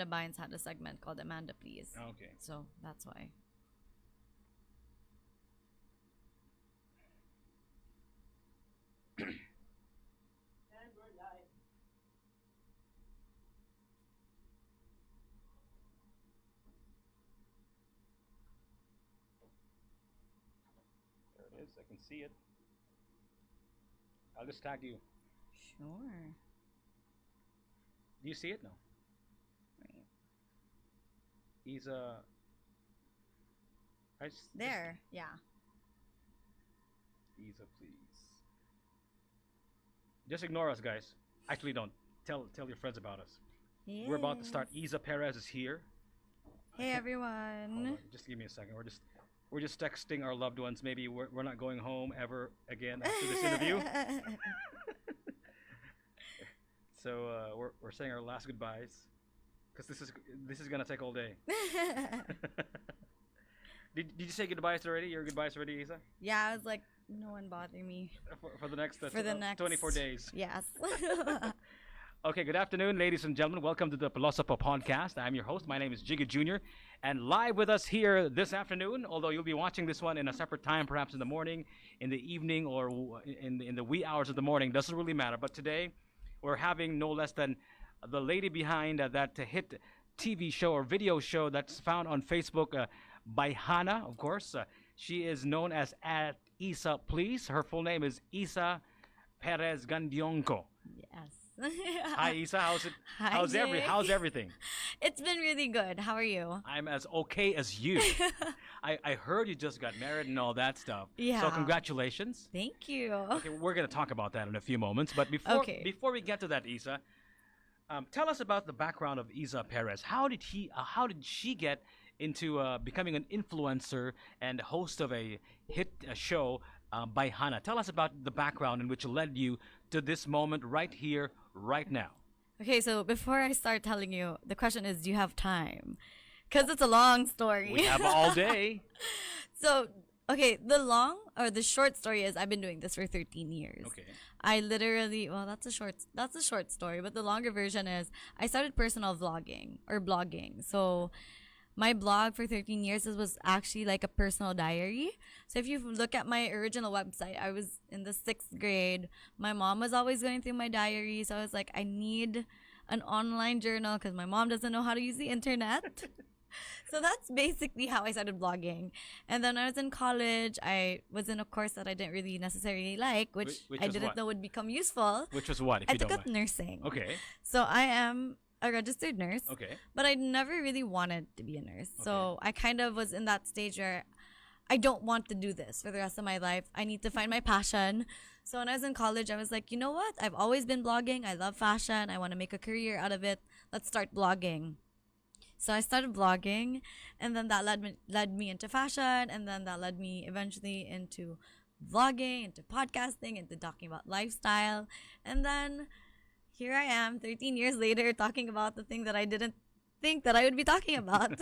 Amanda Bynes had a segment called Amanda Please. Okay. So that's why. There it is. I can see it. I'll just tag you. Sure. Do you see it? No. Right. He's a. There. Yeah. Issa Please. Just ignore us, guys. Actually, don't. Tell your friends about us. Yes. We're about to start. Issa Perez is here. Hey Hold everyone. on, just give me a second. We're just texting our loved ones. Maybe we're not going home ever again after this interview. So we're saying our last goodbyes because this is gonna take all day. Did you say goodbyes already? Your goodbyes already, Issa? Yeah, I was like, no one bother me. For the next For the next 24 days. Yes. Okay, good afternoon, ladies and gentlemen. Welcome to the Pilosopo podcast. I'm your host. My name is Jiggy Jr. And live with us here this afternoon, although you'll be watching this one in a separate time, perhaps in the morning, in the evening, or in the wee hours of the morning, doesn't really matter. But today, we're having no less than the lady behind that hit TV show or video show that's found on Facebook by Hannah, of course. She is known as at Issa Please. Her full name is Issa Perez Gandionco. Yes. Hi, Issa. How's it? Hi, How's Jake. How's everything? It's been really good. How are you? I'm as okay as you. I heard you just got married and all that stuff. Yeah. So congratulations. Thank you. Okay, we're gonna talk about that in a few moments. But before we get to that, Issa, tell us about the background of Issa Perez. How did she get into becoming an influencer and host of a hit show by Hannah? Tell us about the background in which led you to this moment right here, right now. Okay, so before I start telling you, the question is, do you have time? Because it's a long story. We have all day. So, okay, the short story is I've been doing this for 13 years. Okay. I literally, well, that's a short story, but the longer version is I started personal vlogging or blogging. So, my blog for 13 years was actually like a personal diary. So if you look at my original website, I was in the 6th grade. My mom was always going through my diary. So I was like, I need an online journal because my mom doesn't know how to use the internet. So that's basically how I started blogging. And then I was in college. I was in a course that I didn't really necessarily like, which Which I was didn't what? know would become useful. Which was what, if I you took don't up mind? nursing. Okay. So I am a registered nurse. Okay. But I never really wanted to be a nurse. So I kind of was in that stage where I don't want to do this for the rest of my life. I need to find my passion. So when I was in college, I was like, you know what? I've always been blogging. I love fashion. I want to make a career out of it. Let's start blogging. So I started blogging, and then that led me into fashion, and then that led me eventually into vlogging, into podcasting, into talking about lifestyle. And then here I am 13 years later talking about the thing that I didn't think that I would be talking about.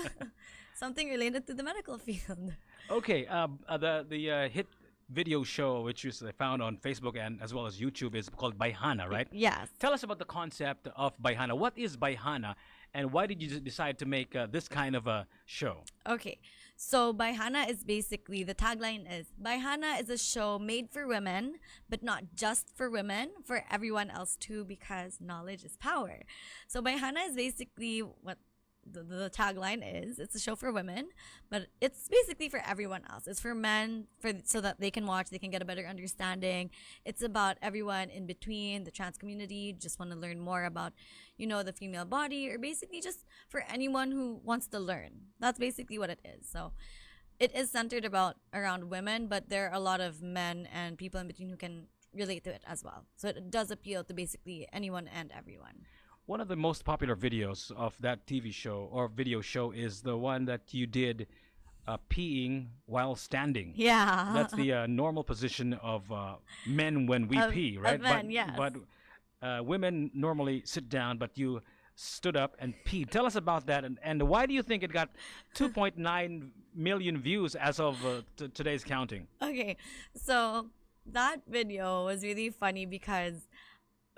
Something related to the medical field. Okay. The hit video show, which is found on Facebook and as well as YouTube, is called By Hannah, right? Yes. Tell us about the concept of By Hannah. What is By Hannah, and why did you decide to make this kind of a show? Okay. So By Hannah is basically, the tagline is, By Hannah is a show made for women, but not just for women, for everyone else too, because knowledge is power. So By Hannah is basically what the tagline is. It's a show for women, but it's basically for everyone else. It's for men, so that they can watch, they can get a better understanding. It's about everyone in between, the trans community, just want to learn more about, the female body, or basically just for anyone who wants to learn. That's basically what it is. So it is centered around women, but there are a lot of men and people in between who can relate to it as well. So it does appeal to basically anyone and everyone. One of the most popular videos of that TV show or video show is the one that you did peeing while standing. Yeah. That's the normal position of men when we pee, right? Of men, yes. But women normally sit down, but you stood up and peed. Tell us about that, and why do you think it got 2.9 million views as of today's counting? Okay, so that video was really funny because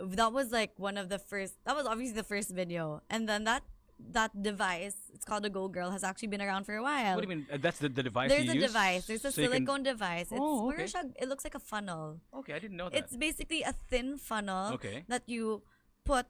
that was like that was obviously the first video, and then that that device, it's called a Go Girl, has actually been around for a while. What do you mean? That's the device There's you a use? device. There's a So you can- silicone device. It's Oh, okay. it looks like a funnel. Okay, I didn't know that. It's basically a thin funnel Okay. that you put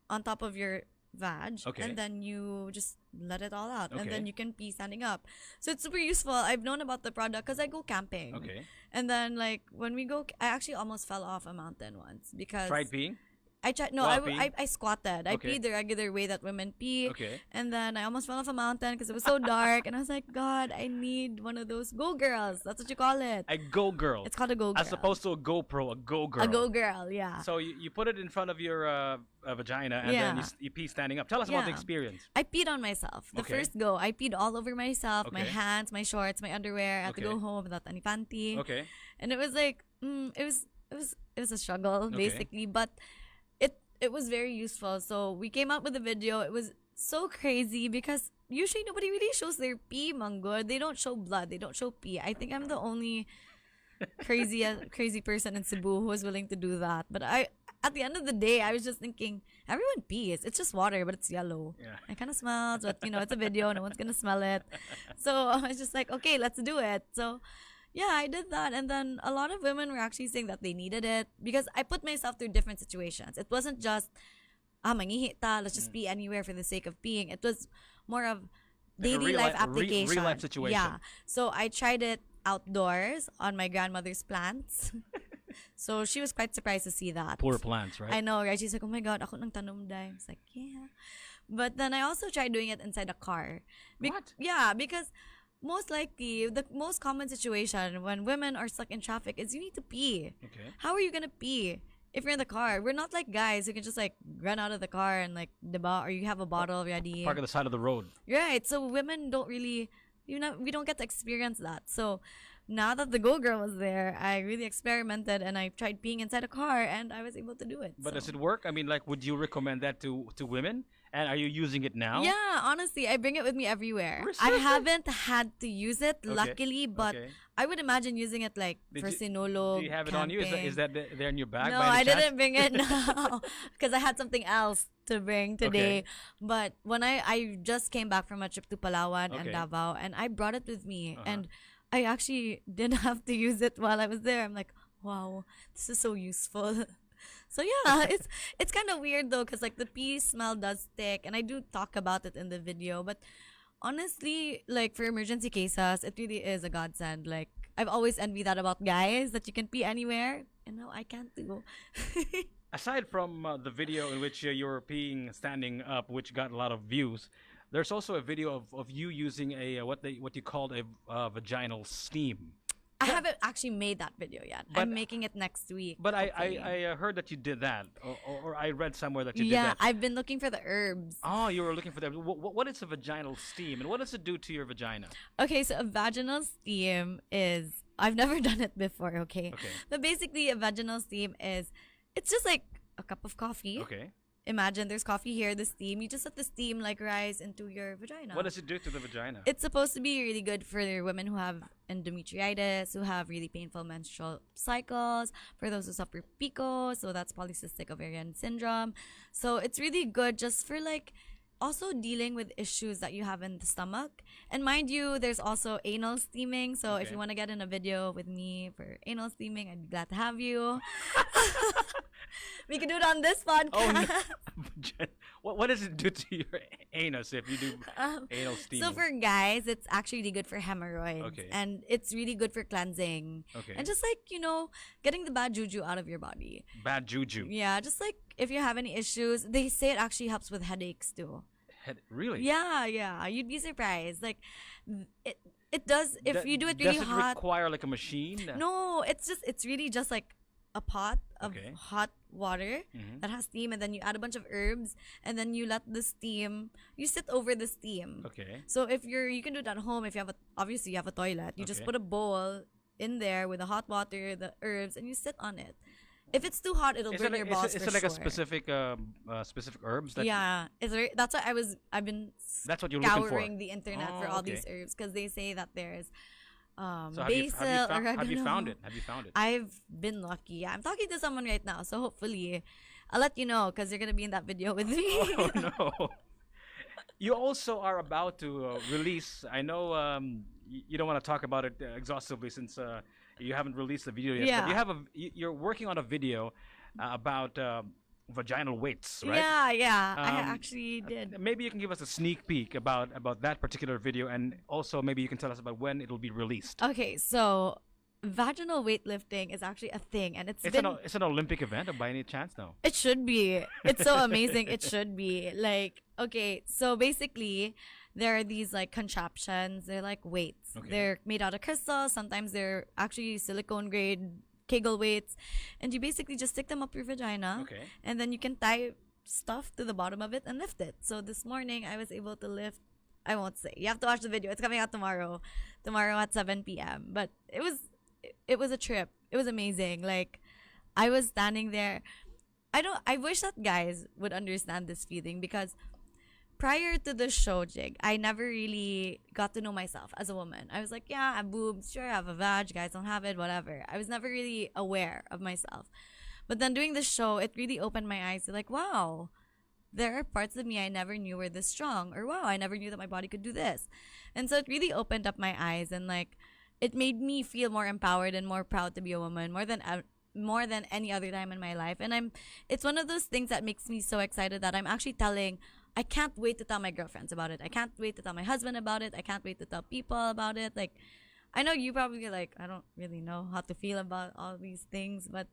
on top of your vag, Okay. and then you just let it all out, and Okay. then you can pee standing up. So it's super useful. I've known about the product because I go camping. Okay. And then like when we go, I actually almost fell off a mountain once because Tried peeing? I tried. No, While I squatted. I Okay. peed the regular way that women pee. Okay. And then I almost fell off a mountain because it was so dark. And I was like, God, I need one of those Go Girls. That's what you call it. A Go Girl. It's called a Go Girl. As opposed to a GoPro, a Go Girl. a Go Girl, yeah. So you put it in front of your vagina and then Yeah. you pee standing up. Tell us about the Yeah. experience. I peed on myself. The Okay. first go, I peed all over myself, my Okay. hands, my shorts, my underwear. I had to go Okay. home without any panty. Okay. And it was like, it was a struggle Okay. basically, but it was very useful. So we came out with a video. It was so crazy because usually nobody really shows their pee, Mango. They don't show blood. They don't show pee. I think I'm the only crazy person in Cebu who was willing to do that. But at the end of the day, I was just thinking, everyone pees. It's just water, but it's yellow. Yeah. It kind of smells, but it's a video. No one's gonna smell it. So I was just like, okay, let's do it. So yeah, I did that. And then a lot of women were actually saying that they needed it because I put myself through different situations. It wasn't just, mangihi ta, let's just pee anywhere for the sake of peeing. It was more of Like a daily real life life- application. real life situation. Yeah. So I tried it outdoors on my grandmother's plants. So she was quite surprised to see that. Poor plants, right? I know, right? She's like, oh my God, ako nang tanom day. I was like, yeah. But then I also tried doing it inside a car. What? Yeah, because most likely, the most common situation when women are stuck in traffic is you need to pee. Okay. How are you gonna pee if you're in the car? We're not like guys who can just like run out of the car and like diba, or you have a bottle ready. Park on the side of the road. Right. So women don't really, we don't get to experience that. So now that the Go Girl was there, I really experimented and I tried peeing inside a car and I was able to do it. But so. does it work? I mean, like, would you recommend that to women? And are you using it now? Yeah, honestly, I bring it with me everywhere. We're I so- haven't had to use it, Okay, luckily, but okay. I would imagine using it like Did for you- sinolo. Do you have it on you? Is that there in your bag? No, by I any chance? didn't bring it now because I had something else to bring today. Okay. But when I just came back from a trip to Palawan and Okay. Davao, and I brought it with me, Uh-huh. and I actually didn't have to use it while I was there. I'm like, wow, this is so useful. So yeah, it's kind of weird though, because like the pee smell does stick, and I do talk about it in the video. But honestly, like for emergency cases, it really is a godsend. Like I've always envied that about guys, that you can pee anywhere, and now I can't do. Aside from the video in which you're peeing standing up, which got a lot of views, there's also a video of you using a what you called a vaginal steam. I haven't actually made that video yet. But- I'm making it next week. But hopefully. I heard that you did that, or I read somewhere that you did yeah, that. I've been looking for the herbs. Oh, you were looking for that. What is a vaginal steam, and what does it do to your vagina? Okay, so a vaginal steam is, I've never done it before, okay? Okay. But basically, a vaginal steam is, it's just like a cup of coffee. Okay. Imagine there's coffee here, the steam. You just let the steam like rise into your vagina. What does it do to the vagina? It's supposed to be really good for women who have endometritis, who have really painful menstrual cycles, for those who suffer PCOS, so that's polycystic ovarian syndrome. So it's really good just for like also dealing with issues that you have in the stomach. And mind you, there's also anal steaming. So if Okay. you want to get in a video with me for anal steaming, I'd be glad to have you. We can do it on this podcast. Oh, no. What does it do to your anus if you do anal steaming? So for guys, it's actually really good for hemorrhoids. Okay. And it's really good for cleansing. Okay. And just like, getting the bad juju out of your body. Bad juju. Yeah, just like if you have any issues, they say it actually helps with headaches too. Really? Yeah. You'd be surprised. Like it does if you do it really does it hot. require like a machine? No, it's really just like a pot of Okay. hot water Mhm. that has steam, and then you add a bunch of herbs, and then you let the steam, you sit over the steam. Okay. So if you can do it at home. If you have obviously you have a toilet, you just Okay. put a bowl in there with the hot water, the herbs, and you sit on it. If it's too hot, it'll Is burn it your like, balls is for it like a sure. specific herbs that Yeah, that's why I've been That's what you're looking for. scouring the internet for Oh, all okay. these herbs because they say that there's So basil, have you found oregano. it? Have you found it? I've been lucky. Yeah, I'm talking to someone right now, so hopefully I'll let you know because you're gonna be in that video with me. Oh no. You also are about to release. I know you don't want to talk about it exhaustively since you haven't released the video yet. But you Yeah. have you're working on a video about vaginal weights, right? Yeah, yeah. I Um, actually did. Maybe you can give us a sneak peek about that particular video, and also maybe you can tell us about when it'll be released. Okay, so vaginal weightlifting is actually a thing, and It's an Olympic event by any chance? No. it should be. It's so amazing. It should be. Like, okay, so basically, there are these like contraptions. They're like weights. Okay. They're made out of crystal. Sometimes they're actually silicone grade Kegel weights, and you basically just stick them up your vagina, Okay. and then you can tie stuff to the bottom of it and lift it. So this morning, I was able to lift. I won't say. You have to watch the video. It's coming out tomorrow. Tomorrow at 7 p.m. But it was a trip. It was amazing. Like, I was standing there. I wish that guys would understand this feeling, because prior to the show, Jig, I never really got to know myself as a woman. I was like, yeah, I have boobs, sure, I have a vag, guys don't have it, whatever. I was never really aware of myself. But then doing the show, it really opened my eyes to like, wow, there are parts of me I never knew were this strong, or wow, I never knew that my body could do this. And so it really opened up my eyes, and like, it made me feel more empowered and more proud to be a woman, more than any other time in my life. And it's one of those things that makes me so excited that I'm actually telling. I can't wait to tell my girlfriends about it. I can't wait to tell my husband about it. I can't wait to tell people about it. Like, I know you probably like, I don't really know how to feel about all these things, but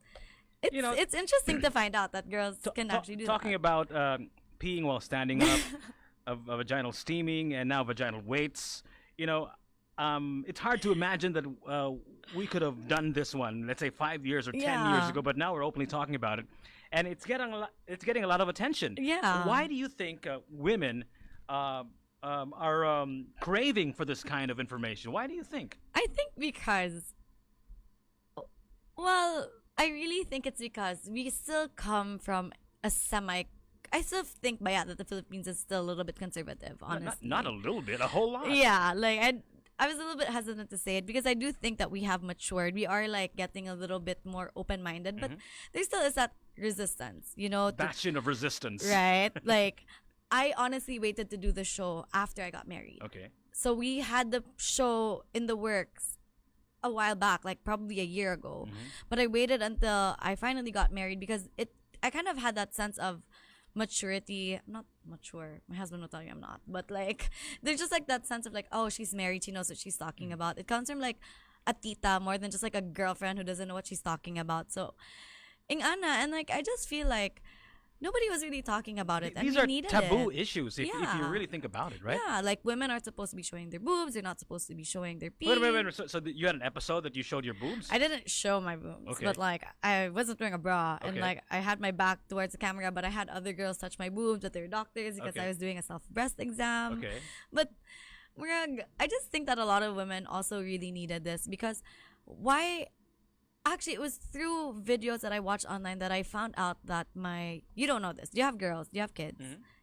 it's interesting to find out that girls can actually do talking that. about peeing while standing up, of vaginal steaming, and now vaginal weights. It's hard to imagine that we could have done this one, let's say 5 years or 10 years Yeah. ago, but now we're openly talking about it, and it's getting a lot of attention. Yeah. Why do you think women are craving for this kind of information? Why do you think? I think because, well, I really think it's because we still come from a I still think, that the Philippines is still a little bit conservative, honestly. Not a little bit, a whole lot. Yeah, like I was a little bit hesitant to say it because I do think that we have matured. We are like getting a little bit more open-minded, but there still is that resistance, Bastion of resistance. right? Like, I honestly waited to do the show after I got married. Okay. So we had the show in the works a while back, like probably a year ago. But I waited until I finally got married because I kind of had that sense of maturity. I'm not mature. My husband will tell you I'm not. But like, there's just like that sense of like, oh, she's married. She knows what she's talking about. It comes from like a tita more than just like a girlfriend who doesn't know what she's talking about. So, ing ana, and like, I just feel like nobody was really talking about it. And These we are needed taboo it. issues if you Yeah. really think about it, right? Yeah, like women are supposed to be showing their boobs. They're not supposed to be showing their pee. Wait. So you had an episode that you showed your boobs? I didn't show my boobs, Okay. but like I wasn't wearing a bra, and Okay. like I had my back towards the camera, but I had other girls touch my boobs, but they're doctors because Okay. I was doing a self breast exam. Okay. But I just think that a lot of women also really needed this because why? Actually, it was through videos that I watched online that I found out that you don't know this. You have girls, you have kids,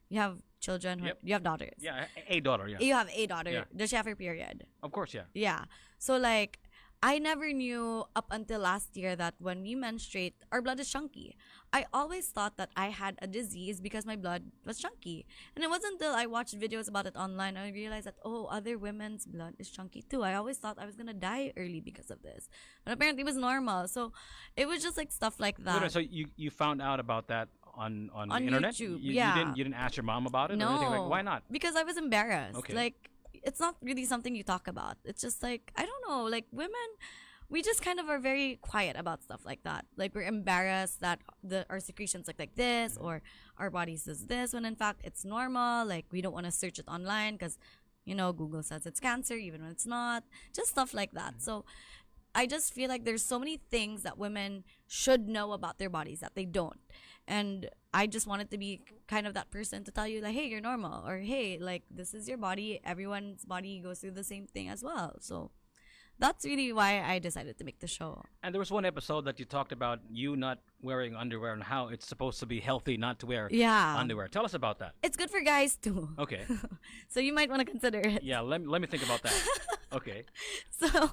you have children, Yep. you have daughters. Yeah, a daughter, yeah. You have a daughter. Yeah. Does she have her period? Of course, yeah. Yeah. So like I never knew up until last year that when we menstruate, our blood is chunky. I always thought that I had a disease because my blood was chunky. And it wasn't until I watched videos about it online I realized that, oh, other women's blood is chunky too. I always thought I was going to die early because of this. But apparently it was normal. So it was just like stuff like that. Wait, so you found out about that on the On internet? YouTube, You yeah. didn't ask your mom about it No. or anything? Like, why not? Because I was embarrassed. Okay. Like, it's not really something you talk about. It's just like, I don't know, like women, we just kind of are very quiet about stuff like that. Like, we're embarrassed that our secretions look like this or our bodies does this, when in fact it's normal. Like, we don't want to search it online because, Google says it's cancer even when it's not. Just stuff like that. So I just feel like there's so many things that women should know about their bodies that they don't. And I just wanted to be kind of that person to tell you, like, hey, you're normal. Or, hey, like, this is your body. Everyone's body goes through the same thing as well. So that's really why I decided to make the show. And there was one episode that you talked about you not wearing underwear and how it's supposed to be healthy not to wear Yeah. underwear. Tell us about that. It's good for guys, too. Okay. So you might want to consider it. Yeah, let me think about that. Okay. So,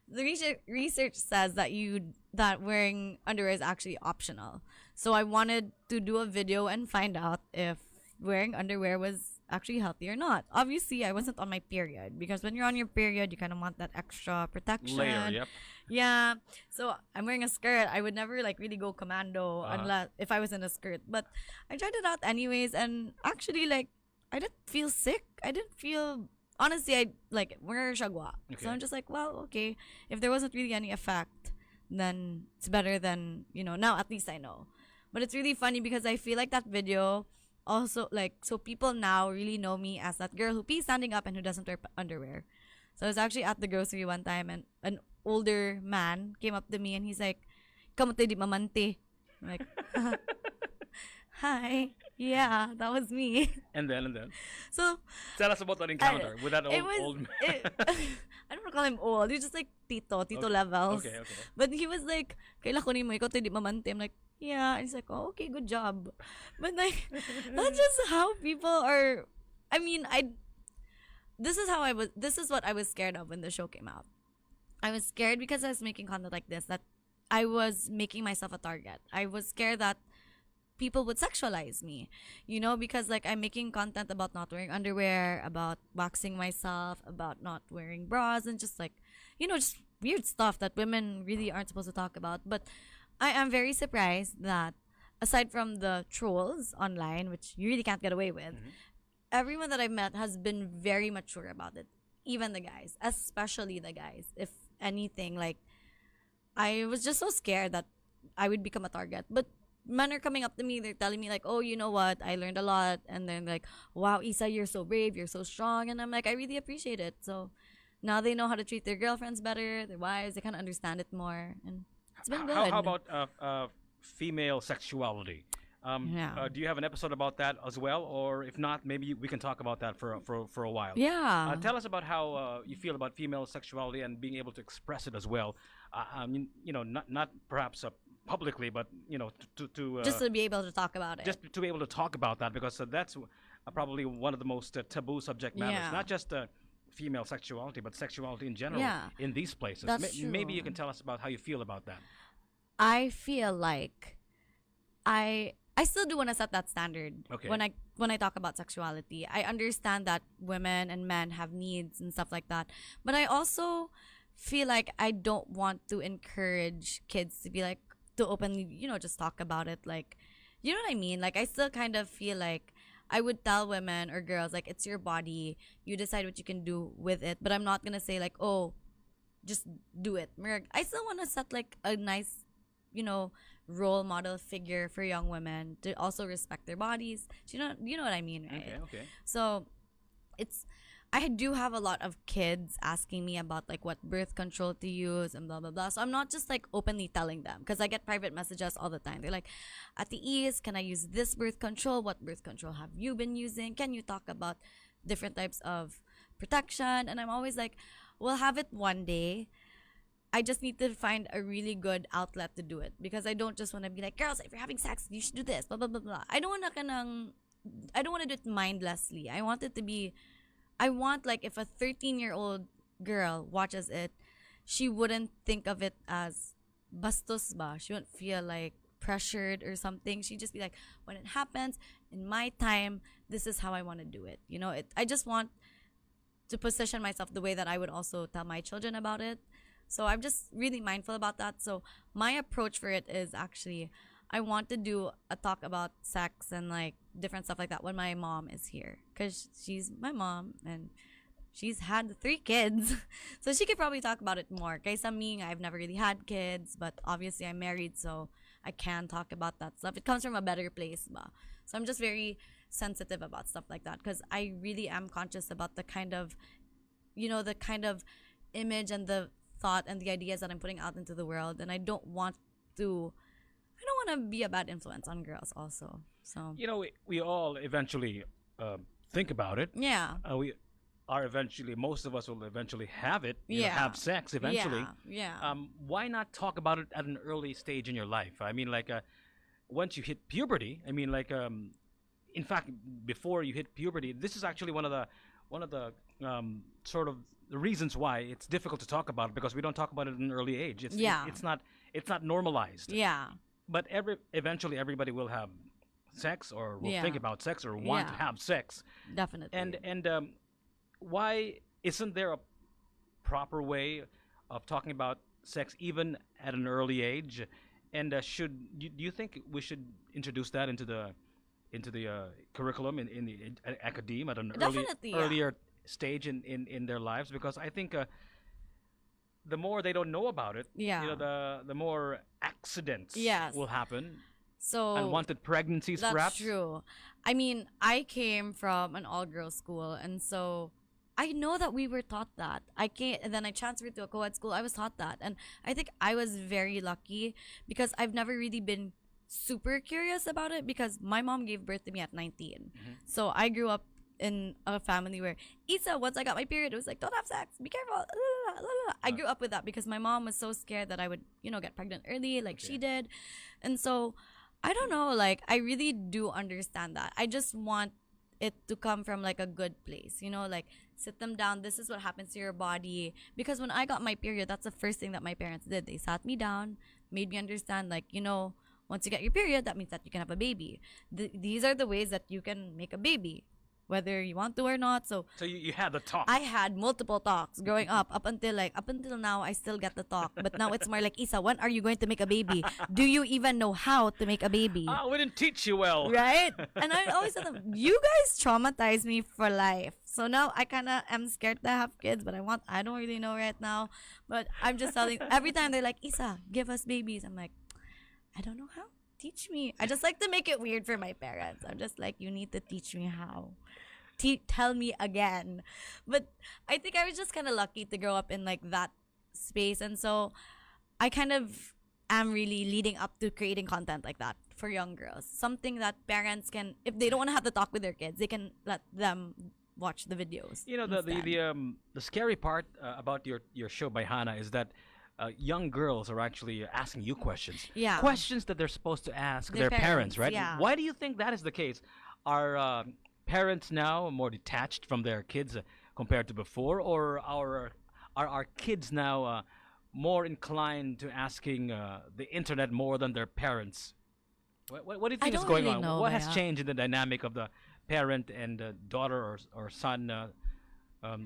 the research says that wearing underwear is actually optional. So I wanted to do a video and find out if wearing underwear was actually healthy or not. Obviously, I wasn't on my period because when you're on your period, you kind of want that extra protection. Layer, yep. Yeah. So I'm wearing a skirt. I would never like really go commando unless if I was in a skirt. But I tried it out anyways, and actually like I didn't feel sick. I didn't feel honestly. I like we're shagwa. Okay. So I'm just like, well, okay. If there wasn't really any effect, then it's better than now at least I know. But it's really funny because I feel like that video also like so people now really know me as that girl who pees standing up and who doesn't wear underwear. So I was actually at the grocery one time and an older man came up to me and he's like, "Kamuti di mamante." I'm like, "Hi, yeah, that was me." And then So tell us about that encounter with that old man. I don't want to call him old. He's just like tito Okay. levels. Okay. But he was like, "Kaila ko ni mo ikaw di mamante." I'm like, "Yeah." And he's like, "Oh, okay, good job." But like, that's just how people are. I mean, this is what I was scared of when the show came out. I was scared because I was making content like this that I was making myself a target. I was scared that people would sexualize me, because like I'm making content about not wearing underwear, about waxing myself, about not wearing bras, and just like, just weird stuff that women really aren't supposed to talk about. But I am very surprised that aside from the trolls online, which you really can't get away with, everyone that I've met has been very mature about it. Even the guys, especially the guys. If anything, like, I was just so scared that I would become a target. But men are coming up to me, they're telling me like, "Oh, you know what? I learned a lot." And then like, "Wow, Issa, you're so brave, you're so strong." And I'm like, I really appreciate it. So now they know how to treat their girlfriends better, their wives, they kind of understand it more. And it's been good. How about female sexuality? Do you have an episode about that as well, or if not, maybe we can talk about that for a while. Yeah. Tell us about how you feel about female sexuality and being able to express it as well. I mean, not perhaps publicly, but to just to be able to talk about it. Just to be able to talk about that, because that's probably one of the most taboo subject matters. Yeah. Not just female sexuality, but sexuality in general in these places. That's true. Maybe you can tell us about how you feel about that. I feel like I still do want to set that standard. Okay. When I talk about sexuality. I understand that women and men have needs and stuff like that. But I also feel like I don't want to encourage kids to be like to openly, just talk about it. Like, you know what I mean? Like, I still kind of feel like I would tell women or girls like, it's your body. You decide what you can do with it. But I'm not gonna say like, oh, just do it. I still want to set like a nice, role model figure for young women to also respect their bodies. You know what I mean, right? Okay. So I do have a lot of kids asking me about like what birth control to use and blah blah blah. So I'm not just like openly telling them, because I get private messages all the time. They're like, "At the East, can I use this birth control? What birth control have you been using? Can you talk about different types of protection?" And I'm always like, "We'll have it one day. I just need to find a really good outlet to do it, because I don't just want to be like, girls, if you're having sex, you should do this, blah blah blah blah." I don't want to do it mindlessly. I want like if a 13-year-old girl watches it, she wouldn't think of it as bastos ba. She wouldn't feel like pressured or something. She'd just be like, when it happens in my time, this is how I want to do it. I just want to position myself the way that I would also tell my children about it. So I'm just really mindful about that. So my approach for it is actually, I want to do a talk about sex and like different stuff like that when my mom is here, because she's my mom and she's had 3 kids. So she could probably talk about it more. Kaysa me, I've never really had kids, but obviously I'm married, so I can talk about that stuff. It comes from a better place ba. So I'm just very sensitive about stuff like that, because I really am conscious about the kind of image and the thought and the ideas that I'm putting out into the world, and I don't want to be a bad influence on girls also. So we all eventually think about it. yeah, most of us will eventually have it. Have sex yeah, eventually. yeah. Why not talk about it at an early stage in your life? I mean, like once you hit puberty. I mean, like in fact, before you hit puberty, this is actually one of the sort of the reasons why it's difficult to talk about it, because we don't talk about it at an early age. It's not normalized. Yeah. But eventually everybody will have sex or will Yeah. think about sex or want to Yeah. have sex. Definitely. And why isn't there a proper way of talking about sex even at an early age? And do you think we should introduce that into the curriculum in the academe at an Definitely, yeah. earlier stage in their lives? Because I think the more they don't know about it, Yeah. the more accidents Yes. will happen. So Unwanted pregnancies, that's perhaps. true. I mean, I came from an all-girls school, and so I know that we were taught that. I came, and then I transferred to a co-ed school. I was taught that, and I think I was very lucky because I've never really been super curious about it because my mom gave birth to me at 19. So I grew up in a family where Issa, once I got my period, it was like, don't have sex, be careful. I grew up with that because my mom was so scared that I would, get pregnant early like she did. And so I don't know, like I really do understand that. I just want it to come from like a good place, like sit them down. This is what happens to your body. Because when I got my period, that's the first thing that my parents did. They sat me down, made me understand, like, once you get your period, that means that you can have a baby. These are the ways that you can make a baby, whether you want to or not. So You had the talk. I had multiple talks growing up until now. I still get the talk, but now it's more like, Issa, when are you going to make a baby? Do you even know how to make a baby? We didn't teach you well. Right? And I always tell them, you guys traumatized me for life. So now I kind of am scared to have kids, but I don't really know right now. But I'm just telling, every time they're like, Issa, give us babies. I'm like, I don't know how. Teach me. I just like to make it weird for my parents. I'm just like, you need to teach me how. Tell me again. But I think I was just kind of lucky to grow up in like that space. And so I kind of am really leading up to creating content like that for young girls. Something that parents can, if they don't want to have the talk with their kids, they can let them watch the videos. The scary part about your show by Hannah is that young girls are actually asking you questions. Yeah. Questions that they're supposed to ask Their their parents, parents, right? yeah. Why do you think that is the case? Are parents now more detached from their kids compared to before, or are our kids now more inclined to asking the internet more than their parents? What do you think is don't going really on? know, What has Maya. changed in the dynamic of the parent and daughter or son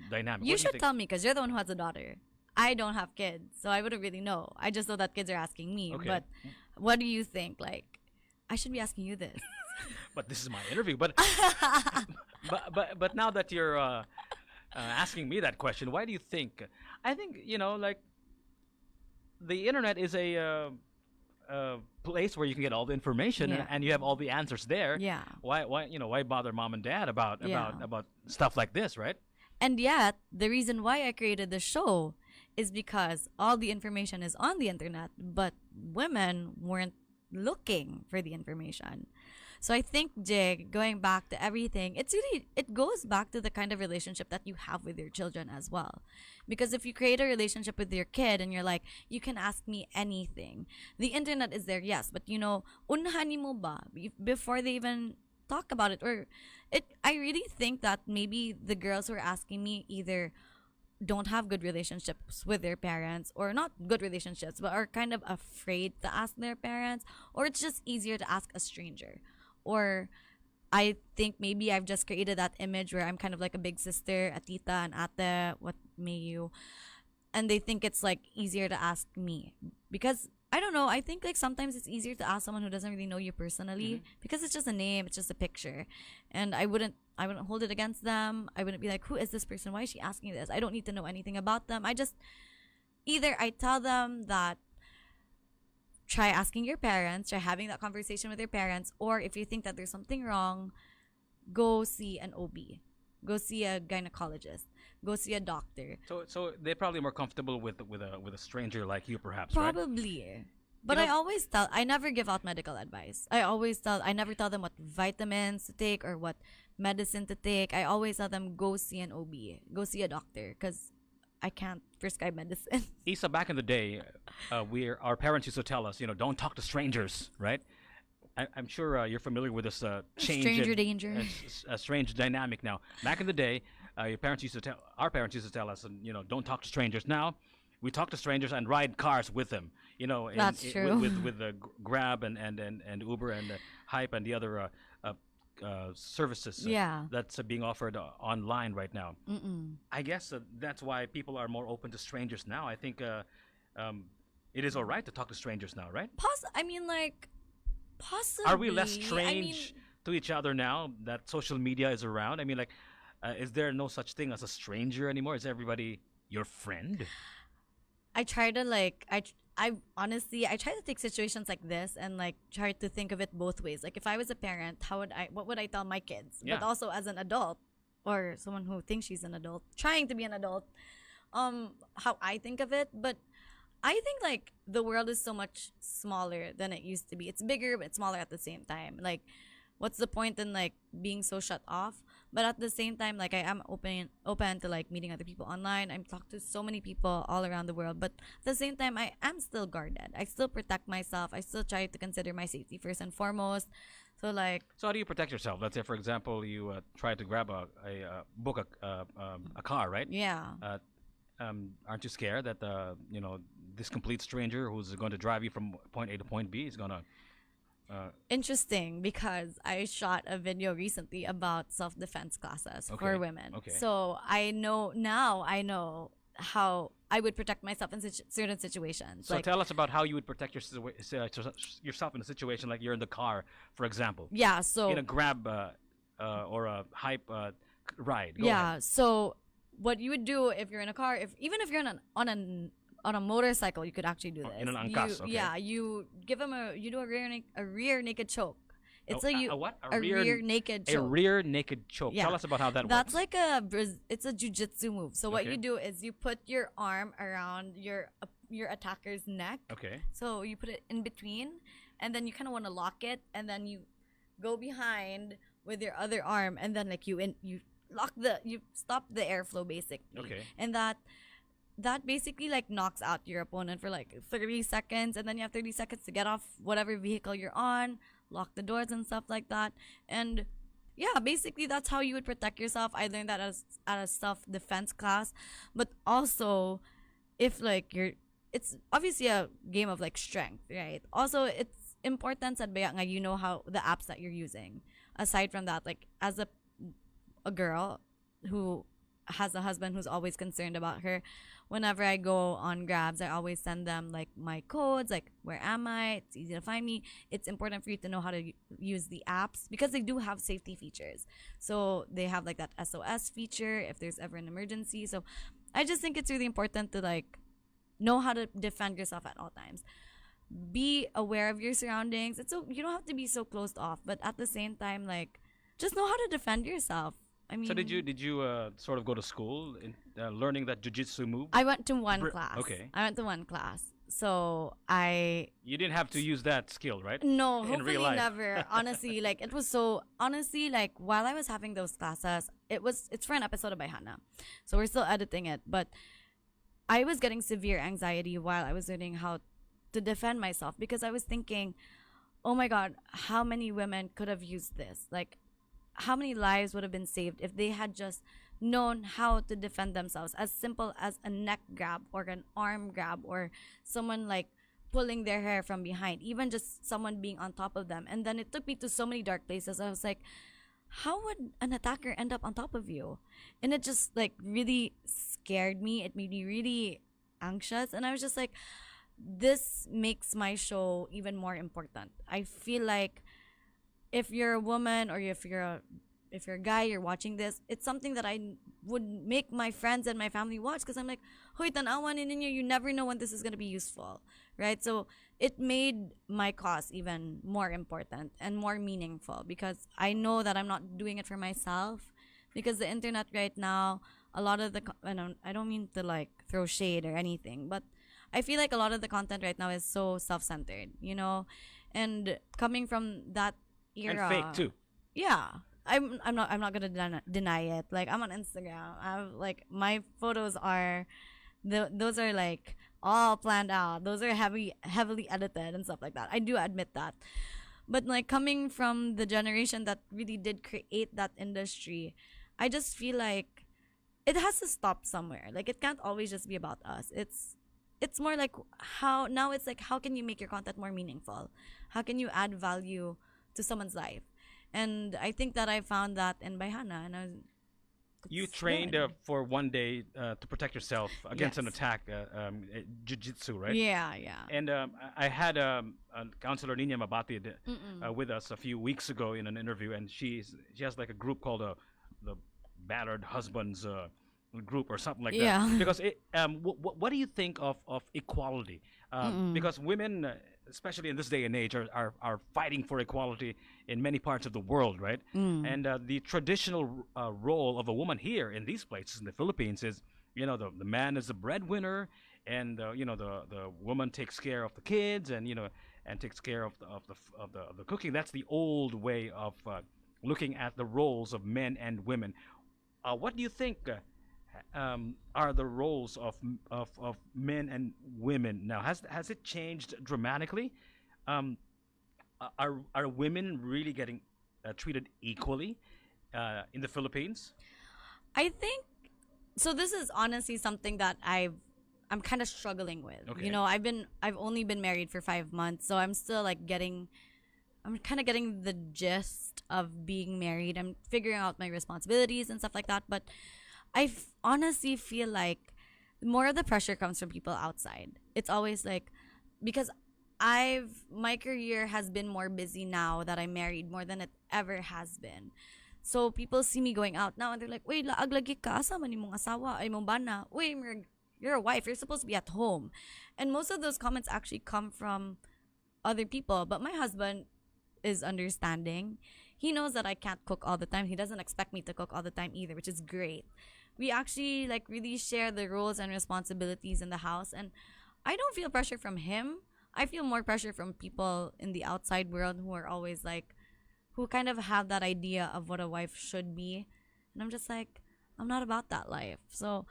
dynamic? You What do should think? tell me because you're the one who has a daughter. I don't have kids, so I wouldn't really know. I just know that kids are asking me. Okay. But what do you think? Like, I should be asking you this. But this is my interview. But but now that you're asking me that question, why do you think? I think like the internet is a place where you can get all the information Yeah. and you have all the answers there. Yeah. Why bother mom and dad about Yeah. about stuff like this, right? And yet, the reason why I created the show is because all the information is on the internet, but women weren't looking for the information. So I think, Jig, going back to everything, it goes back to the kind of relationship that you have with your children as well. Because if you create a relationship with your kid and you're like, you can ask me anything. The internet is there, yes, but unahan mo ba before they even talk about it? Or I really think that maybe the girls who are asking me either don't have good relationships with their parents, or not good relationships, but are kind of afraid to ask their parents, or it's just easier to ask a stranger. Or I think maybe I've just created that image where I'm kind of like a big sister, a tita, an ate, what may you, and they think it's like easier to ask me because I don't know. I think like sometimes it's easier to ask someone who doesn't really know you personally because it's just a name, it's just a picture, and I wouldn't hold it against them. I wouldn't be like, who is this person? Why is she asking this? I don't need to know anything about them. I just either I tell them that try asking your parents, try having that conversation with your parents, or if you think that there's something wrong, go see an OB, go see a gynecologist, go see a doctor. So they're probably more comfortable with a stranger like you, perhaps, right? Probably. But You know- I never give out medical advice. I never tell them what vitamins to take or what medicine to take. I always tell them go see an OB, go see a doctor, because I can't prescribe medicine. Issa, back in the day, our parents used to tell us, don't talk to strangers, right? I'm sure you're familiar with this change, Stranger danger. a strange dynamic now. Back in the day, our parents used to tell us, don't talk to strangers. Now, we talk to strangers and ride cars with them. You know, That's true. with the Grab and Uber and Hype and the other services Yeah. that's being offered online right now. Mm-mm. I guess that's why people are more open to strangers now. I think um, it is all right to talk to strangers now, right? I mean, like, possibly. Are we less I mean, strange to each other now that social media is around? I mean, like, is there no such thing as a stranger anymore? Is everybody your friend? I try to like I honestly I try to take situations like this and like try to think of it both ways. Like if I was a parent, what would I tell my kids? Yeah. But also as an adult or someone who thinks she's an adult, trying to be an adult, how I think of it. But I think like the world is so much smaller than it used to be. It's bigger but smaller at the same time. Like what's the point in like being so shut off? But at the same time, like I am open to like meeting other people online. I'm talked to so many people all around the world. But at the same time, I am still guarded. I still protect myself. I still try to consider my safety first and foremost. So like So how do you protect yourself? Let's say, for example, you try to grab book a car, right? yeah. Aren't you scared that this complete stranger who's going to drive you from point A to point B is gonna Interesting because I shot a video recently about self-defense classes Okay, for women. okay. So I know how I would protect myself in certain situations. So like tell us about how you would protect yourself in a situation like you're in the car, for example, yeah, so in a Grab or a Hype ride. Go yeah, ahead. so what you would do if you're in a car, even if you're on a motorcycle, you could actually do this. In an angkas, okay. Yeah, you give them you do a rear naked choke. It's Oh, a what? a rear naked choke. A rear naked choke. Yeah. Tell us about how that That's works. like it's a jujitsu move. So what Okay. you do is you put your arm around your attacker's neck. Okay. So you put it in between, and then you kind of want to lock it, and then you go behind with your other arm, and then like you stop the airflow basically. Okay. And that basically like knocks out your opponent for like 30 seconds, and then you have 30 seconds to get off whatever vehicle you're on, lock the doors and stuff like that. And yeah, basically that's how you would protect yourself. I learned that at a self-defense class. But also if like it's obviously a game of like strength, right? Also it's important sa nga you know how the apps that you're using. Aside from that, like as a girl who has a husband who's always concerned about her, whenever I go on Grabs, I always send them like my codes, like where am I? It's easy to find me. It's important for you to know how to use the apps because they do have safety features. So they have like that SOS feature if there's ever an emergency. So I just think it's really important to like know how to defend yourself at all times. Be aware of your surroundings. You don't have to be so closed off, but at the same time, like just know how to defend yourself. I mean, So did you sort of go to school in learning that jujitsu move? I went to one class. Okay. I went to one class. So You didn't have to use that skill, right? no, In hopefully real life. never. Honestly, like it was so honestly like while I was having those classes, it's for an episode of By Hannah. So we're still editing it, but I was getting severe anxiety while I was learning how to defend myself because I was thinking, "Oh my god, how many women could have used this? Like how many lives would have been saved if they had just known how to defend themselves, as simple as a neck grab or an arm grab or someone like pulling their hair from behind, even just someone being on top of them." And then it took me to so many dark places. I was like, how would an attacker end up on top of you? And it just like really scared me. It made me really anxious, and I was just like, this makes my show even more important. I feel like if you're a woman or if you're a guy, you're watching this, it's something that I would make my friends and my family watch because I'm like, hoy, tanawan ninyo, you never know when this is going to be useful, right? So it made my cause even more important and more meaningful because I know that I'm not doing it for myself, because the internet right now, a lot of the I don't mean to like throw shade or anything, but I feel like a lot of the content right now is so self-centered, and coming from that era, And fake too. yeah, I'm not gonna deny it. Like I'm on Instagram. I've like my photos are, those are like all planned out. Those are heavily edited and stuff like that. I do admit that. But like coming from the generation that really did create that industry, I just feel like it has to stop somewhere. Like it can't always just be about us. it's more like how now it's like how can you make your content more meaningful? How can you add value to someone's life? And I think that I found that in Bayhana, and I was You it's trained good. for one day to protect yourself against an Yes. attack, jiu-jitsu, right? Yeah, yeah. And I had Counselor Nina Mabati Mm-mm. with us a few weeks ago in an interview, and she has like a group called the Battered Husbands group or something like that. Yeah. Because what do you think of equality? Mm-mm. Because women, especially in this day and age, are fighting for equality in many parts of the world, right? Mm. And the traditional role of a woman here in these places in the Philippines is, the man is the breadwinner, and the woman takes care of the kids, and and takes care of the cooking. That's the old way of looking at the roles of men and women. What do you think are the roles of men and women now? Has it changed dramatically? Um, are women really getting treated equally in the Philippines? I think so. This is honestly something that I'm kind of struggling with. You Okay. know, I've only been married for 5 months, so I'm still like I'm kind of getting the gist of being married. I'm figuring out my responsibilities and stuff like that. But honestly feel like more of the pressure comes from people outside. It's always like because my career has been more busy now that I'm married more than it ever has been. So people see me going out now and they're like, "Wait, laag lagi ka asa man imong asawa ay mong bana. Wait, you're a wife. You're supposed to be at home." And most of those comments actually come from other people, but my husband is understanding. He knows that I can't cook all the time. He doesn't expect me to cook all the time either, which is great. We actually like really share the roles and responsibilities in the house, and I don't feel pressure from him. I feel more pressure from people in the outside world who are always like who kind of have that idea of what a wife should be. And I'm just like, I'm not about that life. So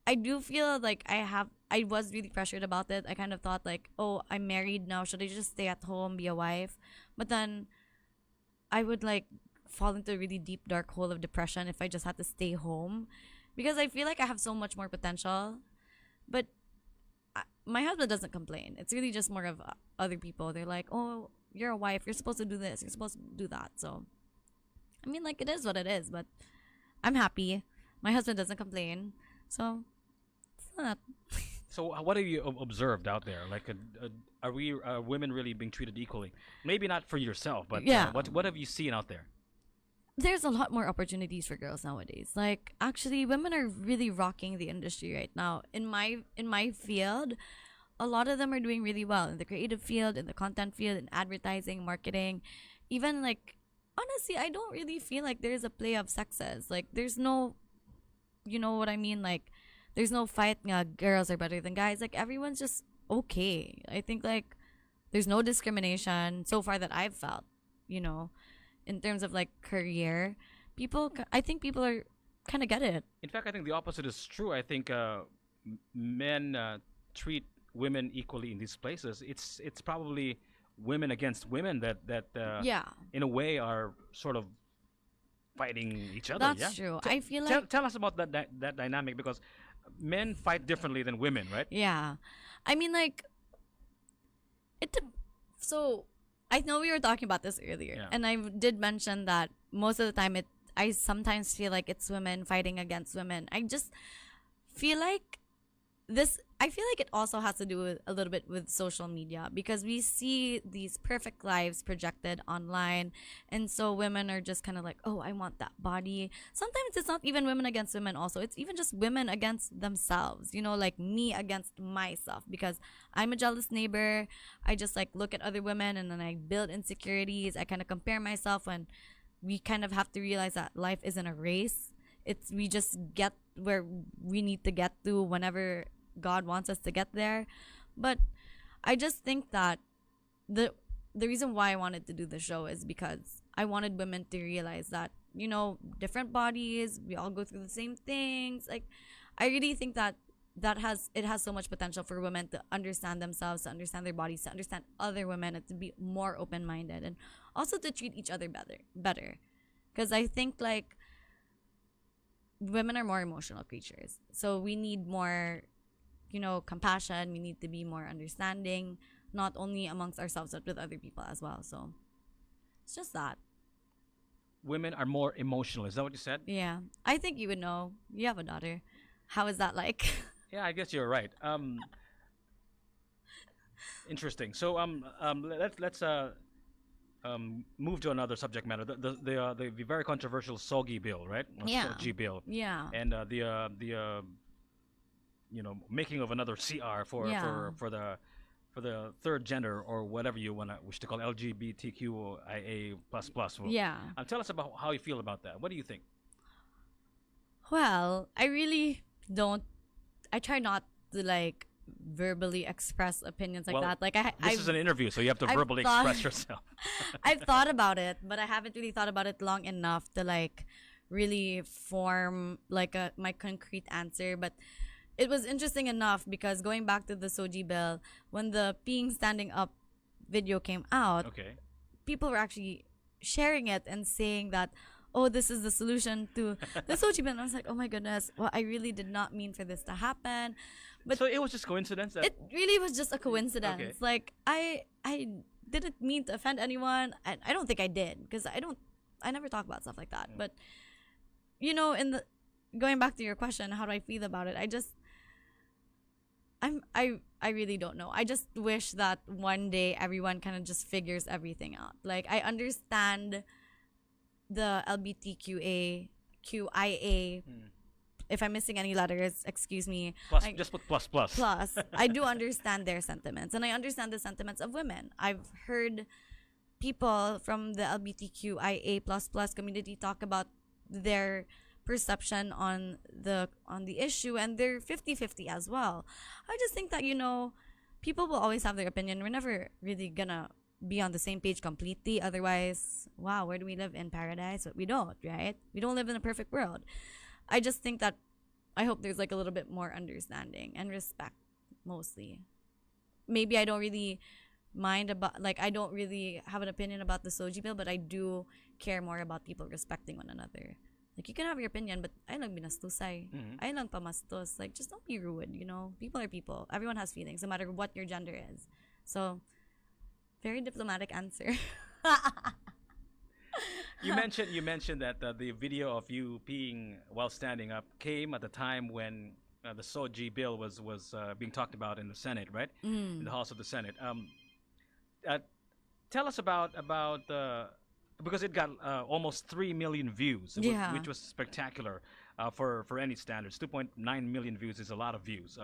I do feel like I was really pressured about it. I kind of thought like, oh, I'm married now. Should I just stay at home, be a wife? But then I would like fall into a really deep dark hole of depression if I just had to stay home because I feel like I have so much more potential. But my husband doesn't complain. It's really just more of other people. They're like, "Oh, you're a wife. You're supposed to do this. You're supposed to do that." So, I mean, like it is what it is. But I'm happy. My husband doesn't complain. So, it's not. So what have you observed out there? Like, are we women really being treated equally? Maybe not for yourself, but Yeah. what have you seen out there? There's a lot more opportunities for girls nowadays. Like actually women are really rocking the industry right now. In my field, a lot of them are doing really well in the creative field, in the content field, in advertising, marketing. Even like honestly, I don't really feel like there's a play of sexes. Like there's no you know what I mean? Like there's no fight girls are better than guys. Like everyone's just okay. I think like there's no discrimination so far that I've felt, you know, in terms of like career. I think people are kind of get it. In fact, I think the opposite is true. I think men treat women equally in these places. It's probably women against women that Yeah, in a way are sort of fighting each other. Yeah. that's true. I feel Tell, like tell us about that dynamic because men fight differently than women, right? yeah. I mean like it so I know we were talking about this earlier Yeah. and I did mention that most of the time I sometimes feel like it's women fighting against women. I just feel like I feel like it also has to do with a little bit with social media because we see these perfect lives projected online, and so women are just kind of like, oh, I want that body. Sometimes it's not even women against women, also it's even just women against themselves, you know, like me against myself because I'm a jealous neighbor. I just like look at other women and then I build insecurities. I kind of compare myself when we kind of have to realize that life isn't a race. It's we just get where we need to get to whenever God wants us to get there. But I just think that the reason why I wanted to do the show is because I wanted women to realize that, you know, different bodies, we all go through the same things. Like I really think that it has so much potential for women to understand themselves, to understand their bodies, to understand other women, and to be more open minded, and also to treat each other better. Because I think like women are more emotional creatures, so we need more compassion. We need to be more understanding, not only amongst ourselves but with other people as well. So it's just that. Women are more emotional. Is that what you said? Yeah, I think you would know. You have a daughter. How is that like? Yeah, I guess you're right. Interesting. So let's move to another subject matter. The very controversial SOGI bill, right? Or Yeah. SOGI bill. Yeah. And the making of another CR for the third gender, or whatever you wish to call LGBTQIA plus plus. Yeah. Tell us about how you feel about that. What do you think? Well, I really don't. I try not to like verbally express opinions like Well, that. Like This is an interview, so you have to I've verbally thought- express yourself. I've thought about it, but I haven't really thought about it long enough to like really form like my concrete answer. But it was interesting enough because going back to the Soji bill, when the peeing standing up video came out, Okay. people were actually sharing it and saying that, oh, this is the solution to the Soji bill. And I was like, oh my goodness, well, I really did not mean for this to happen. But So it was just coincidence that it really was just a coincidence. Okay. Like I didn't mean to offend anyone. I don't think I did because I never talk about stuff like that. Yeah. But in the going back to your question, how do I feel about it? I really don't know. I just wish that one day everyone kind of just figures everything out. Like I understand the QIA. If I'm missing any letters, excuse me. plus, just put plus. Plus, I do understand their sentiments, and I understand the sentiments of women. I've heard people from the LGBTQIA plus community talk about their perception on the issue, and they're 50-50 as well. I just think that people will always have their opinion. We're never really gonna be on the same page completely. Otherwise, wow, where do we live? In paradise? But we don't, right? We don't live in a perfect world. I just think that I hope there's like a little bit more understanding and respect, mostly. Maybe I don't really mind about, like, I don't really have an opinion about the Soji bill, but I do care more about people respecting one another. Like, you can have your opinion, but ay lang binastusay. Ay lang pamastos. Like, just don't be rude, People are people. Everyone has feelings, no matter what your gender is. So, very diplomatic answer. You mentioned that the video of you peeing while standing up came at the time when the SOGI bill was being talked about in the Senate, right? In the House of the Senate. Tell us about because it got almost 3 million views, which was spectacular for any standards. 2.9 million views is a lot of views.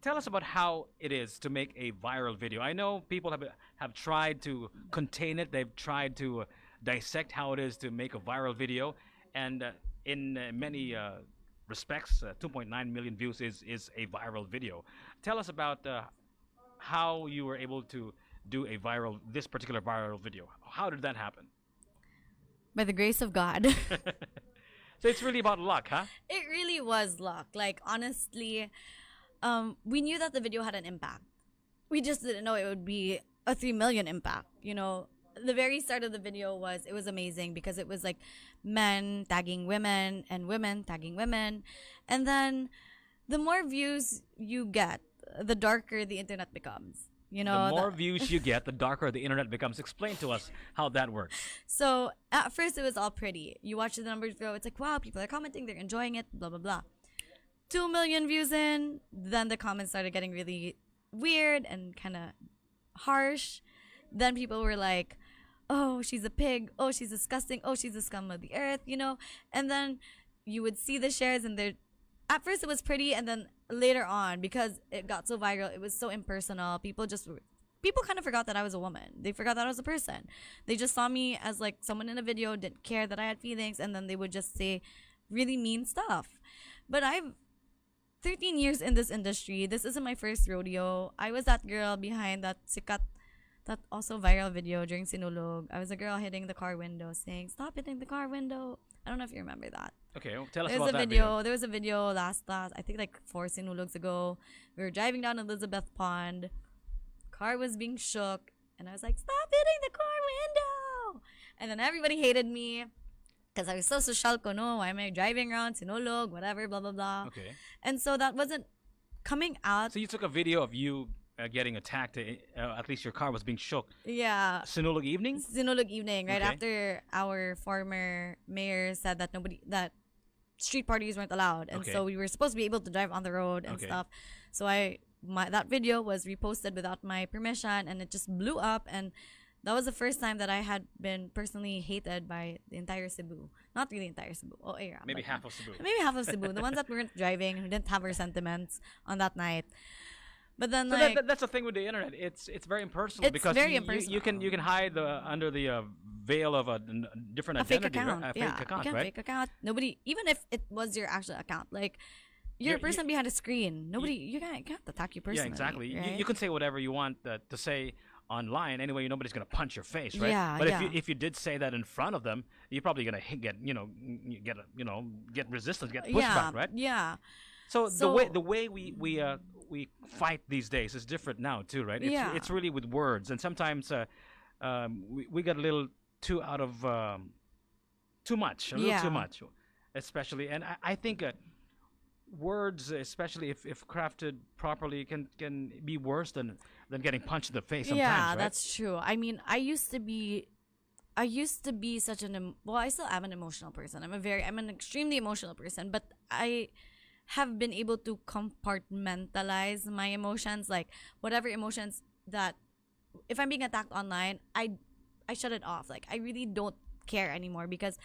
Tell us about how it is to make a viral video. I know people have tried to contain it. They've tried to dissect how it is to make a viral video, and in many respects, 2.9 million views is a viral video. Tell us about how you were able to do this particular viral video. How did that happen? By the grace of God. So it's really about luck, huh? It really was luck. Like, honestly, we knew that the video had an impact. We just didn't know it would be a 3 million impact. The very start of the video was amazing because it was like men tagging women and women tagging women. And then the more views you get, the darker the internet becomes. The more views you get, the darker the internet becomes. Explain to us how that works. So at first it was all pretty. You watch the numbers grow. It's like, wow, people are commenting. They're enjoying it, blah, blah, blah. 2 million views in, then the comments started getting really weird and kind of harsh. Then people were like, oh, she's a pig. Oh, she's disgusting. Oh, she's the scum of the earth, And then you would see the shares, and at first it was pretty, and then later on, because it got so viral, it was so impersonal. People kind of forgot that I was a woman. They forgot that I was a person. They just saw me as like someone in a video, didn't care that I had feelings, and then they would just say really mean stuff. But I've 13 years in this industry. This isn't my first rodeo. I was that girl behind that also viral video during Sinulog. I was a girl hitting the car window saying, stop hitting the car window. I don't know if you remember that. Okay, well, tell us There about was a that video. There was a video last, I think like 4 Sinulogs ago. We were driving down Elizabeth Pond. Car was being shook. And I was like, stop hitting the car window. And then everybody hated me because I was so social. Why am I driving around Sinulog, whatever, blah, blah, blah. Okay. And so that wasn't coming out. So you took a video of you getting attacked. At least your car was being shook. Yeah. Sinulog evening? Sinulog evening, right Okay. after our former mayor said that street parties weren't allowed, and Okay. so we were supposed to be able to drive on the road and Okay. stuff. So that video was reposted without my permission, and it just blew up. And that was the first time that I had been personally hated by the entire Cebu. Not really entire Cebu. Oh, yeah. Maybe but- half of Cebu. Maybe half of Cebu. The ones that weren't driving, who didn't have our sentiments on that night. But then, So like, that's the thing with the internet. It's very impersonal It's because very you impersonal. can hide under the veil of a different a fake identity, account. right? A Yeah, fake account, you can right? fake account. Nobody, even if it was your actual account, like, you're a You- person behind a screen. Nobody, you can't attack you personally. Yeah, exactly. Right? You can say whatever you want to say online. Anyway, nobody's gonna punch your face, right? Yeah, But yeah. if you did say that in front of them, you're probably gonna get resistance, get pushback, right? Yeah. So, So- the way we fight these days is different now too, right? Yeah. It's really with words, and sometimes we get a little too out of too much, a little Yeah. too much, especially. And I think words, especially if crafted properly, can be worse than getting punched in the face. Sometimes, Yeah, right? that's true. I mean, I used to be such well, I still am an emotional person. I'm an extremely emotional person, but I have been able to compartmentalize my emotions, like whatever emotions that if I'm being attacked online, I shut it off. Like, I really don't care anymore, because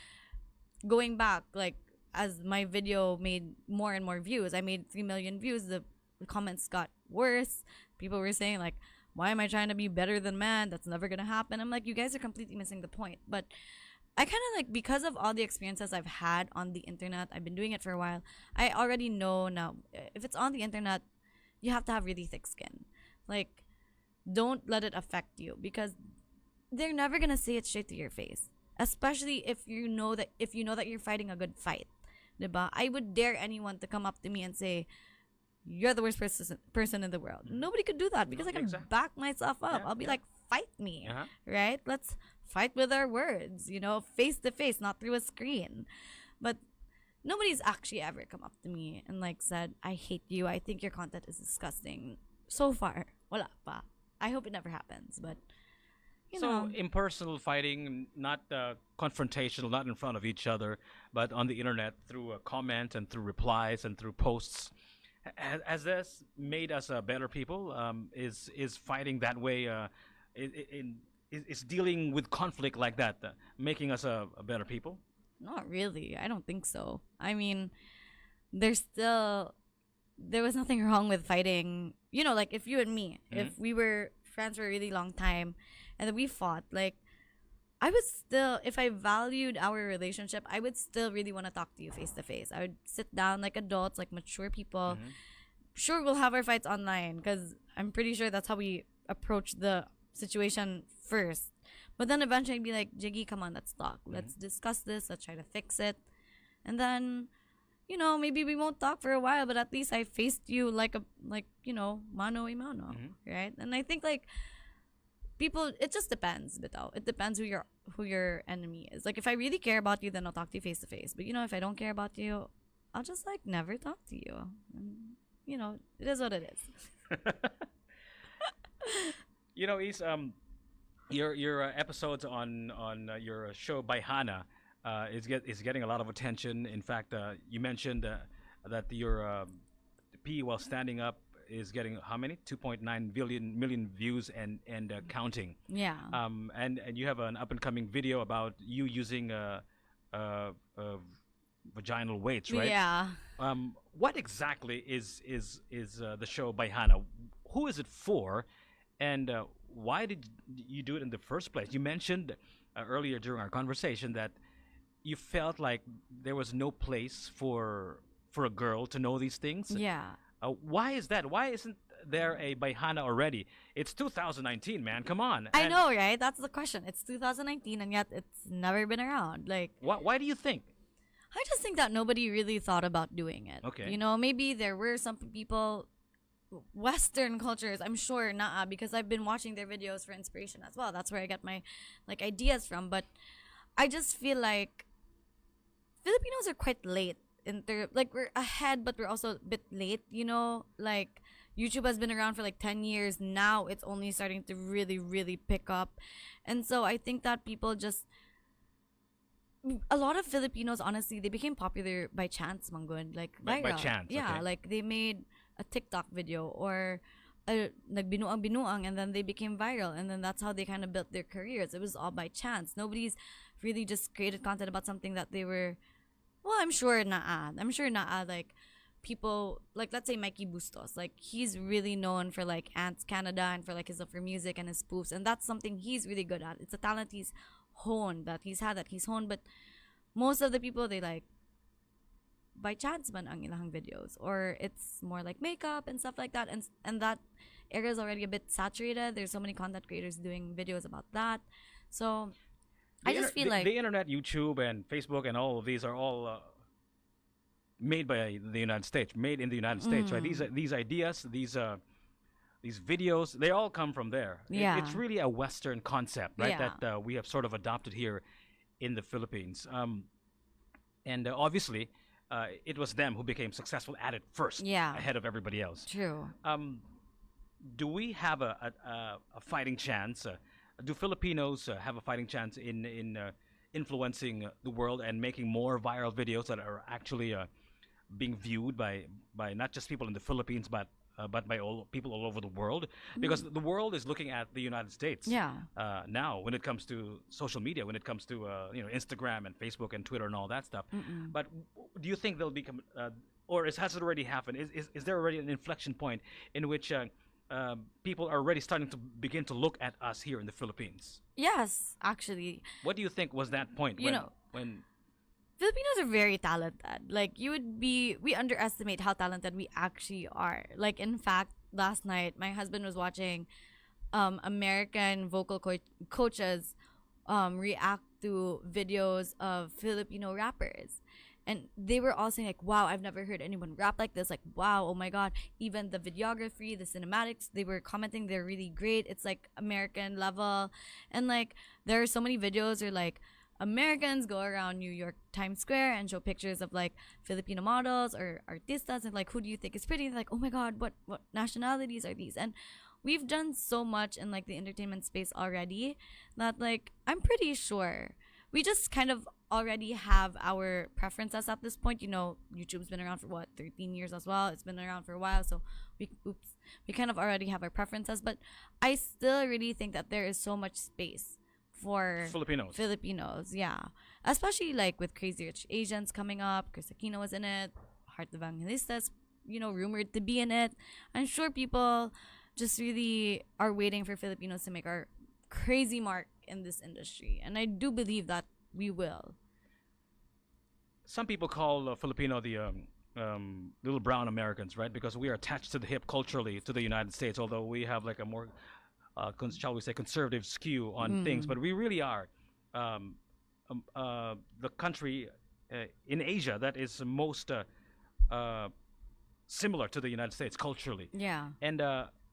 going back, like, as my video made more and more views, I made 3 million views, the comments got worse. People were saying, like, why am I trying to be better than man? That's never gonna happen. I'm like, you guys are completely missing the point. But I kind of, like, because of all the experiences I've had on the internet, I've been doing it for a while, I already know now, if it's on the internet, you have to have really thick skin. Like, don't let it affect you, because they're never gonna say it straight to your face, especially if you know that you're fighting a good fight, diba? I would dare anyone to come up to me and say, you're the worst person in the world. Nobody could do that, because I can Exactly. back myself up. Yeah, I'll be yeah. like, fight me, Uh-huh. right? Let's fight with our words, face to face, not through a screen. But nobody's actually ever come up to me and, like, said, I hate you, I think your content is disgusting. So far, wala pa. I hope it never happens, but you So know. impersonal fighting, not confrontational, not in front of each other, but on the internet through a comment and through replies and through posts. Has this made us better people? Is fighting that way? Is dealing with conflict like that making us a better people? Not really. I don't think so. I mean, there was nothing wrong with fighting. Like, if you and me, if we were friends for a really long time and then we fought, like, I would still, if I valued our relationship, I would still really want to talk to you face to face. I would sit down like adults, like mature people. Sure, we'll have our fights online, because I'm pretty sure that's how we approach the situation first. But then eventually I'd be like, Jiggy, come on, let's talk. Let's discuss this. Let's try to fix it. And then, maybe we won't talk for a while, but at least I faced you like mano a mano, right? And I think, like, people, it just depends, bitaw. It depends who your enemy is. Like, if I really care about you, then I'll talk to you face to face. But if I don't care about you, I'll just, like, never talk to you. And, it is what it is. Is your episodes on your show by Hana is getting a lot of attention. In fact, you mentioned that your pee while standing up is getting how many? 2.9 million views and counting. Yeah. And you have an up and coming video about you using vaginal weights, right? Yeah. What exactly is the show by Hana? Who is it for, and why did you do it in the first place? You mentioned earlier during our conversation that you felt like there was no place for a girl to know these things. Yeah. Why is that? Why isn't there a by Hana already? It's 2019, man. Come on. I know, right? That's the question. It's 2019, and yet it's never been around. Like, Why do you think? I just think that nobody really thought about doing it. Okay. Maybe there were some people, Western cultures, I'm sure, because I've been watching their videos for inspiration as well. That's where I get my, like, ideas from. But I just feel like Filipinos are quite late like we're ahead, but we're also a bit late. Like YouTube has been around for like 10 years now. It's only starting to really, really pick up, and so I think that people just a lot of Filipinos, honestly, they became popular by chance, Mangun. Like By viral. chance, Yeah, okay. like they made a TikTok video or nagbinuang binuang, and then they became viral, and then that's how they kind of built their careers. It was all by chance. Nobody's really just created content about something that they were. Well, I'm sure naa. I'm sure naa. Like people, like let's say Mikey Bustos, like he's really known for like Ants Canada and for like his love for music and his spoofs, and that's something he's really good at. It's a talent he's honed, but most of the people, they like by chance man ang ilang videos, or it's more like makeup and stuff like that, and that area is already a bit saturated. There's so many content creators doing videos about that, so I just feel like the internet, YouTube, and Facebook, and all of these are all made by the United States, made in the United States, right? These ideas, these videos, they all come from there. Yeah. It's really a Western concept, right? Yeah. That we have sort of adopted here in the Philippines. And obviously, it was them who became successful at it first, Yeah. ahead of everybody else. true. Do we have a fighting chance? Do Filipinos have a fighting chance in influencing the world and making more viral videos that are actually being viewed by not just people in the Philippines, but by all people all over the world? Because the world is looking at the United States. Yeah. Now, when it comes to social media, when it comes to Instagram and Facebook and Twitter and all that stuff. But do you think they'll become, or has it already happened? Is there already an inflection point in which people are already starting to begin to look at us here in the Philippines? Yes, actually. What do you think was that point when Filipinos are very talented. Like we underestimate how talented we actually are. Like in fact, last night my husband was watching American vocal coaches react to videos of Filipino rappers. And they were all saying like, wow, I've never heard anyone rap like this. Like, wow, oh my God. Even the videography, the cinematics, they were commenting they're really great. It's like American level. And like, there are so many videos where like Americans go around New York Times Square and show pictures of like Filipino models or artistas and like, who do you think is pretty? And like, oh my God, what nationalities are these? And we've done so much in like the entertainment space already that like, I'm pretty sure we just kind of already have our preferences at this point. YouTube's been around for 13 years as well. It's been around for a while, so we kind of already have our preferences. But I still really think that there is so much space for Filipinos, yeah. Especially like with Crazy Rich Asians coming up. Chris Aquino was in it. Heart Evangelistas, rumored to be in it. I'm sure people just really are waiting for Filipinos to make our crazy mark in this industry, and I do believe that we will. some people call Filipino the little brown Americans, right? Because we are attached to the hip culturally to the United States, although we have like a more, shall we say, conservative skew on things. But we really are the country in Asia that is most similar to the United States culturally. Yeah. And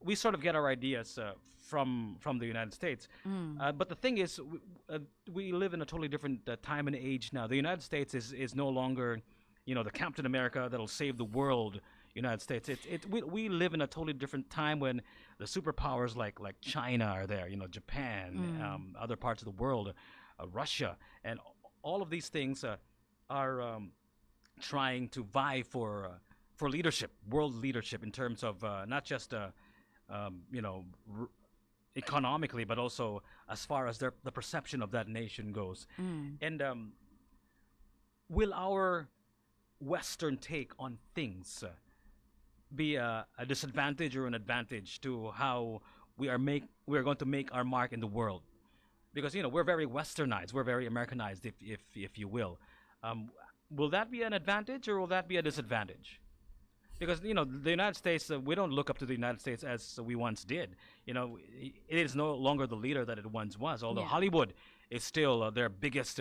we sort of get our ideas from the United States. But the thing is, we live in a totally different time and age now. The United States is no longer, the Captain America that'll save the world. United States. We live in a totally different time when the superpowers like China are there. Japan, other parts of the world, Russia, and all of these things are trying to vie for leadership, world leadership, in terms of not just economically, but also as far as the perception of that nation goes. And will our Western take on things be a disadvantage or an advantage to how we are going to make our mark in the world? Because we're very westernized, we're very Americanized, if you will. Will that be an advantage or will that be a disadvantage? Because the United States, we don't look up to the United States as we once did. It is no longer the leader that it once was. Although Hollywood is still their biggest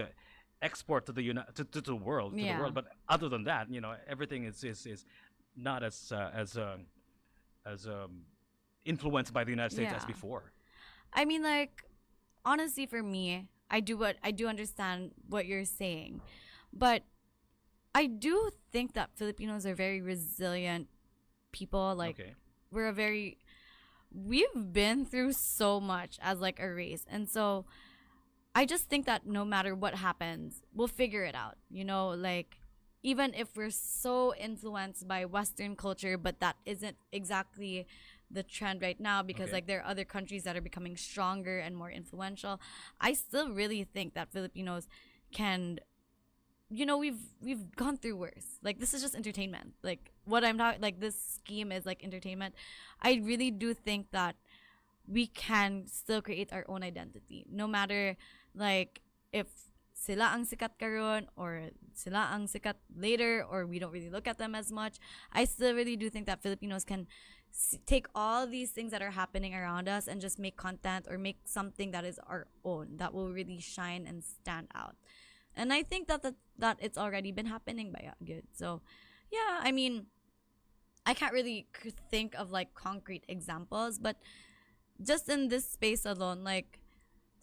export to the to the world, to the world. But other than that, everything is not as influenced by the United States as before. I mean, like, honestly, for me, I do understand what you're saying, but I do think that Filipinos are very resilient people. Like, Okay. we're a very, we've been through so much as like a race. And so I just think that no matter what happens, we'll figure it out. Like, even if we're so influenced by Western culture, but that isn't exactly the trend right now, because Okay. like there are other countries that are becoming stronger and more influential. I still really think that Filipinos can, we've gone through worse. Like, this is just entertainment. Like, what I'm talking, like, this scheme is like entertainment. I really do think that we can still create our own identity, no matter like if sila ang sikat karon or sila ang sikat later, or we don't really look at them as much. I still really do think that Filipinos can take all these things that are happening around us and just make content or make something that is our own, that will really shine and stand out. And I think that it's already been happening by good. So yeah, I mean, I can't really think of like concrete examples, but just in this space alone, like,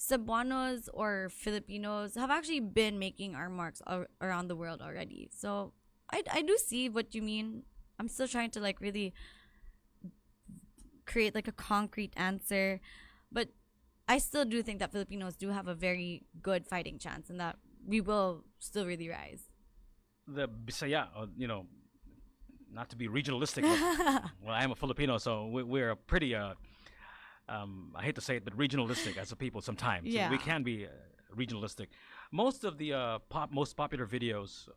Cebuanos or Filipinos have actually been making our marks around the world already. So I do see what you mean. I'm still trying to like really create like a concrete answer, but I still do think that Filipinos do have a very good fighting chance, and that we will still really rise. The Bisaya, not to be regionalistic, but, well, I am a Filipino, so we're a pretty, I hate to say it, but regionalistic as a people sometimes. Yeah. We can be regionalistic. Most of the most popular videos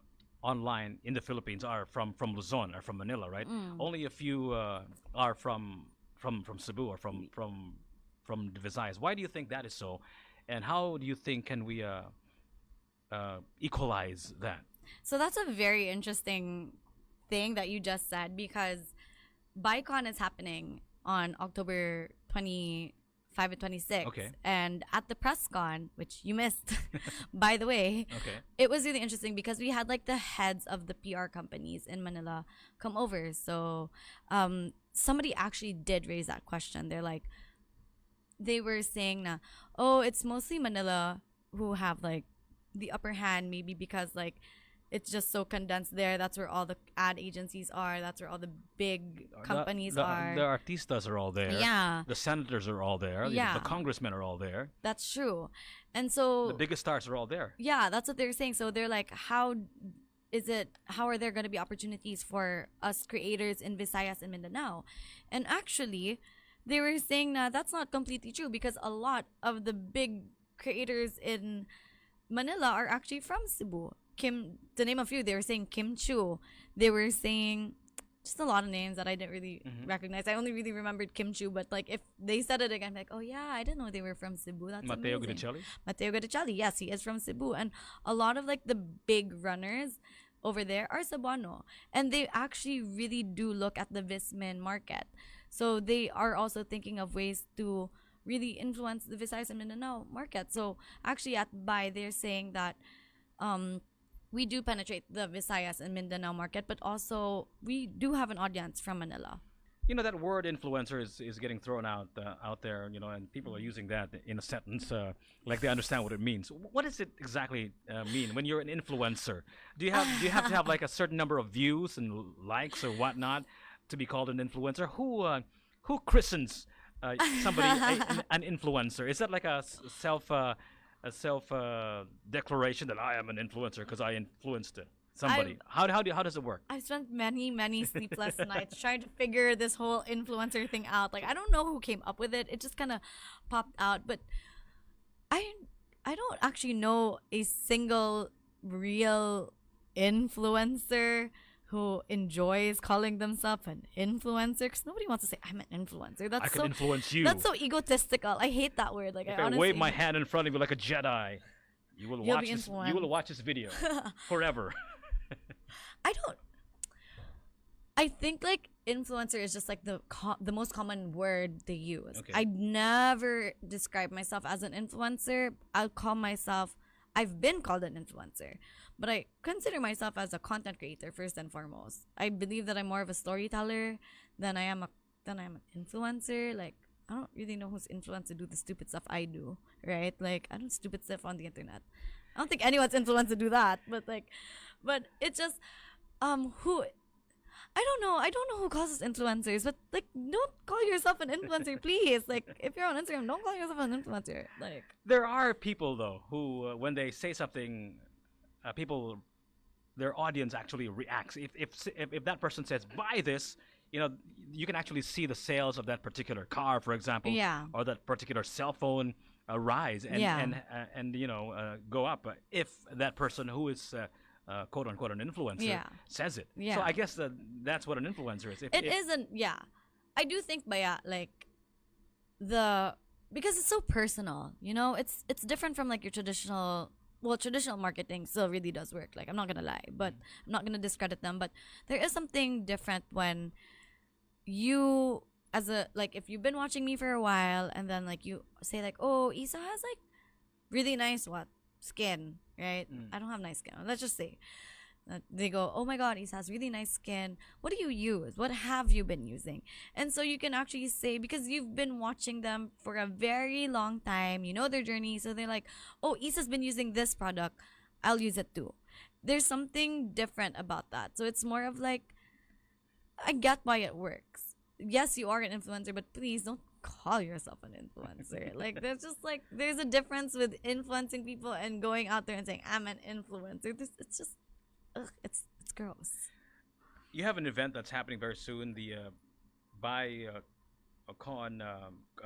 online in the Philippines are from Luzon or from Manila, right? Only a few are from Cebu or from the Visayas. Why do you think that is so? And how do you think can we equalize that? So that's a very interesting thing that you just said, because BICON is happening on October 25 and 26. Okay. And at the press con, which you missed, by the way, Okay. it was really interesting because we had like the heads of the PR companies in Manila come over. So somebody actually did raise that question. They were saying na, oh, it's mostly Manila who have like the upper hand, maybe because like it's just so condensed there. That's where all the ad agencies are. That's where all the big companies are. The artistas are all there. Yeah. The senators are all there. Yeah. The congressmen are all there. That's true. And so The biggest stars are all there. yeah, that's what they're saying. So they're like, how are there going to be opportunities for us creators in Visayas and Mindanao? And actually, they were saying that that's not completely true, because a lot of the big creators in Manila are actually from Cebu. To name a few, they were saying Kim Chu. They were saying just a lot of names that I didn't really recognize. I only really remembered Kim Chu, but like if they said it again, I'm like, oh yeah, I didn't know they were from Cebu. That's Mateo amazing. Guidicelli? Mateo Guidicelli, yes, he is from Cebu. And a lot of like the big runners over there are Cebuano. And they actually really do look at the Vismin market. So they are also thinking of ways to really influence the Visayas and Mindanao market. So actually at BAI, they're saying that we do penetrate the Visayas and Mindanao market, but also we do have an audience from Manila. That word influencer is getting thrown out there, and people are using that in a sentence like they understand what it means. What does it exactly mean when you're an influencer? Do you have to have like a certain number of views and likes or whatnot to be called an influencer? Who christens somebody an influencer? Is that like a self declaration that I am an influencer because I influenced somebody? How does it work? I've spent many sleepless nights trying to figure this whole influencer thing out. Like, I don't know who came up with it. It just kind of popped out. But I don't actually know a single real influencer who enjoys calling themselves an influencer, because nobody wants to say I'm an influencer. I can influence you. That's so egotistical. I hate that word. Like, if I honestly wave my hand in front of you like a Jedi, you will You'll watch be this. influenced. You will watch this video forever. I think like influencer is just like the most common word they use. Okay. I never describe myself as an influencer. I've been called an influencer, but I consider myself as a content creator first and foremost. I believe that I'm more of a storyteller than I am an influencer. Like, I don't really know who's influenced to do the stupid stuff I do, right? Like, I do stupid stuff on the internet. I don't think anyone's influenced to do that, but like, But it's just who I don't know who calls us influencers, but like don't call yourself an influencer, please. Like if you're on Instagram, don't call yourself an influencer. Like There are people though who, when they say something, people, their audience actually reacts. If that person says buy this, you can actually see the sales of that particular car, for example, Yeah. or that particular cell phone rise and Yeah. go up. If that person who is quote unquote an influencer Yeah. says it. So Yeah. I guess that's what an influencer is. it isn't. Yeah, I do think, but yeah, like because it's so personal. It's different from like your traditional. Well, traditional marketing still really does work. Like I'm not gonna lie, but I'm not gonna discredit them. But there is something different when you if you've been watching me for a while and then like you say like, oh, Issa has like really nice skin, right? I don't have nice skin, let's just say. They go, oh my god, Issa has really nice skin, what do you use, what have you been using? And so you can actually say, because you've been watching them for a very long time, you know their journey, so they're like, oh, Issa's been using this product, I'll use it too. There's something different about that. So it's more of like, I get why it works. Yes, you are an influencer, but please don't call yourself an influencer. Like there's a difference with influencing people and going out there and saying I'm an influencer. It's just it's gross. You have an event that's happening very soon, the a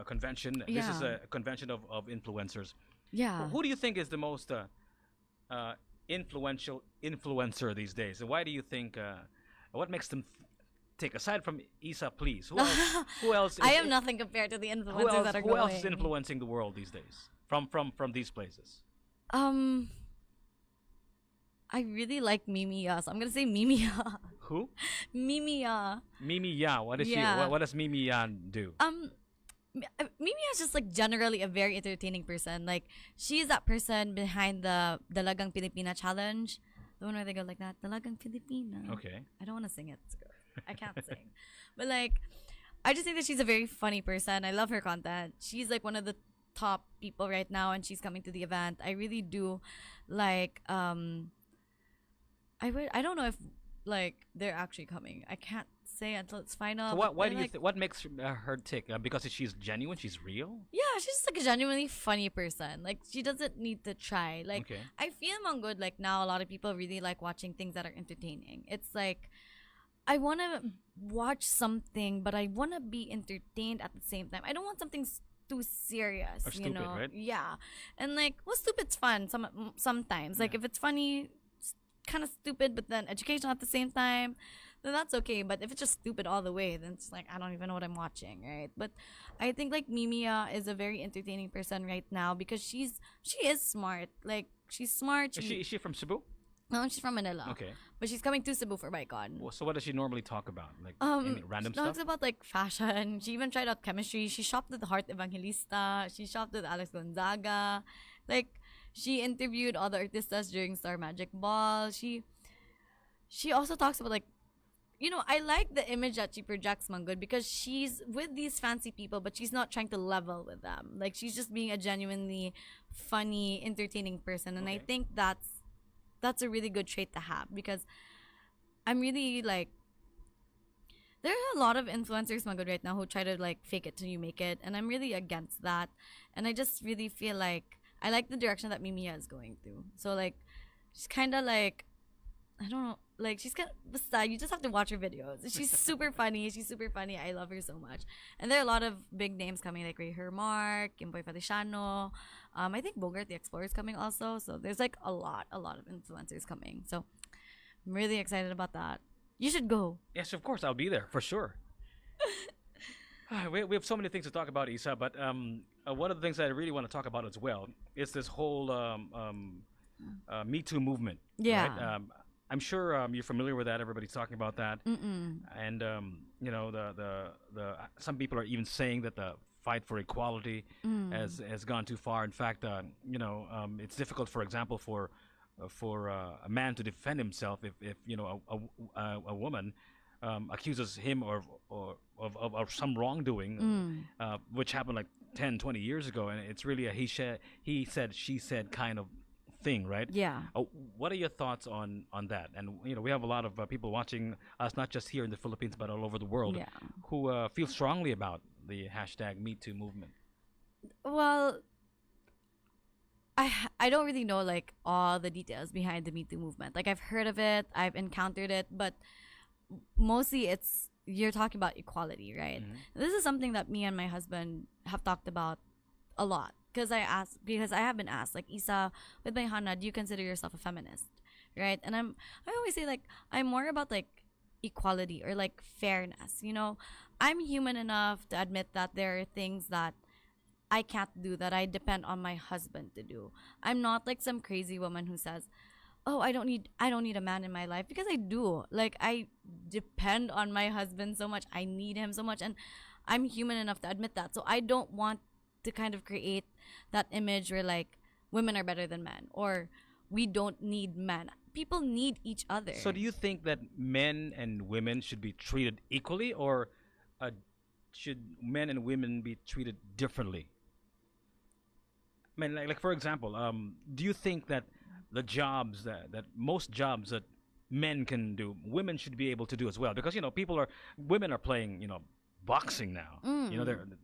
convention. This is Yeah. a convention of influencers. Yeah. Who do you think is the most influential influencer these days? And why do you think, what makes them take, aside from Issa Please, who else, who else is, I am nothing compared to the influencers that are who going. else is influencing the world these days from these places? I really like Mimiya, so I'm gonna say Mimiya. Who? Mimiya. Mimi Ya. What is Yeah. she? What does Mimi Ya do? Mimiya is just like generally a very entertaining person. Like she's that person behind the Dalagang Pilipina challenge. The one where they go like that, Dalagang Pilipina. Okay. I don't want to sing it. It's gross. I can't sing. But like, I just think that she's a very funny person. I love her content. She's like one of the top people right now, and she's coming to the event. I really do like. I don't know if like they're actually coming. I can't say until it's final. So but why they're, do you like, what makes her tick? Because she's genuine, she's real. Yeah, she's just like a genuinely funny person. Like she doesn't need to try. Like Okay. I feel among good. Like now, a lot of people really like watching things that are entertaining. It's like I want to watch something, but I want to be entertained at the same time. I don't want something too serious. Or stupid, right? Yeah, and like, well, stupid's fun. Sometimes, like if it's funny, kind of stupid, but then educational at the same time, then that's okay. But if it's just stupid all the way, then it's like I don't even know what I'm watching, right? But I think like Mimiya is a very entertaining person right now because she is smart. Like she's smart. Is she from Cebu? No, she's from Manila. Okay. But she's coming to Cebu for ByCon. Well, so what does she normally talk about? Like any random she talks stuff? about like fashion. She even tried out chemistry. She shopped with Heart Evangelista. She shopped with Alex Gonzaga. Like she interviewed all the artistas during Star Magic Ball. She also talks about like, I like the image that she projects, Manggod, because she's with these fancy people, but she's not trying to level with them. Like she's just being a genuinely funny, entertaining person, and I Okay. think that's a really good trait to have because I'm really like, there are a lot of influencers, Manggod, right now who try to like fake it till you make it, and I'm really against that. And I just really feel like I like the direction that Mimiya is going to. So like, she's kind of like, I don't know, like she's kind of basta. You just have to watch her videos. She's super funny. She's super funny. I love her so much. And there are a lot of big names coming, like Ray Hermark, Kimboy Feliciano. I think Bogart the Explorer is coming also. So there's like a lot of influencers coming. So I'm really excited about that. You should go. Yes, of course, I'll be there for sure. We have so many things to talk about, Issa, but one of the things that I really want to talk about as well is this whole Me Too movement. Yeah. Right? I'm sure you're familiar with that. Everybody's talking about that, Mm-mm. and the some people are even saying that the fight for equality has gone too far. In fact, it's difficult, for example, for a man to defend himself if a woman accuses him of some wrongdoing, which happened like 10, 20 years ago, and it's really a he said, she said kind of thing, right? Yeah. What are your thoughts on that? And we have a lot of people watching us, not just here in the Philippines, but all over the world, Yeah. who feel strongly about the hashtag Me Too movement. Well, I don't really know like all the details behind the Me Too movement. Like I've heard of it, I've encountered it, but mostly it's you're talking about equality, right? This is something that me and my husband have talked about a lot because I have been asked like, Issa, with my Hana, do you consider yourself a feminist, right? And I always say like I'm more about like equality or like fairness. I'm human enough to admit that there are things that I can't do that I depend on my husband to do. I'm not like some crazy woman who says, "Oh, I don't need a man in my life," because I do. Like I depend on my husband so much. I need him so much, and I'm human enough to admit that. So I don't want to kind of create that image where like women are better than men or we don't need men. People need each other. So do you think that men and women should be treated equally, or should men and women be treated differently? I mean, like for example, do you think that the jobs that most jobs that men can do, women should be able to do as well? Because women are playing boxing now.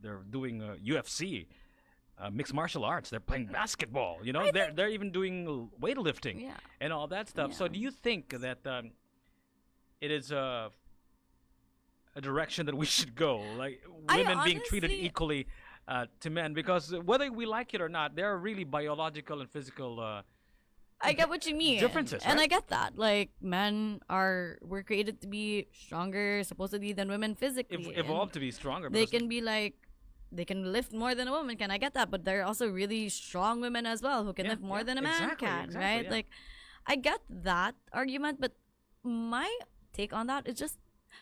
They're doing UFC, mixed martial arts. They're playing basketball. They're even doing weightlifting Yeah. and all that stuff. So Yeah. do you think that it is a direction that we should go, like I women being treated honestly- equally to men? Because whether we like it or not, there are really biological and physical I get what you mean. differences, And right? I get that. Like were created to be stronger supposedly than women physically. evolved to be stronger. They because- can be like they can lift more than a woman can. I get that, but there are also really strong women as well who can Yeah, lift more yeah, than a man exactly, can, exactly, right? yeah. Like I get that argument, but my take on that is just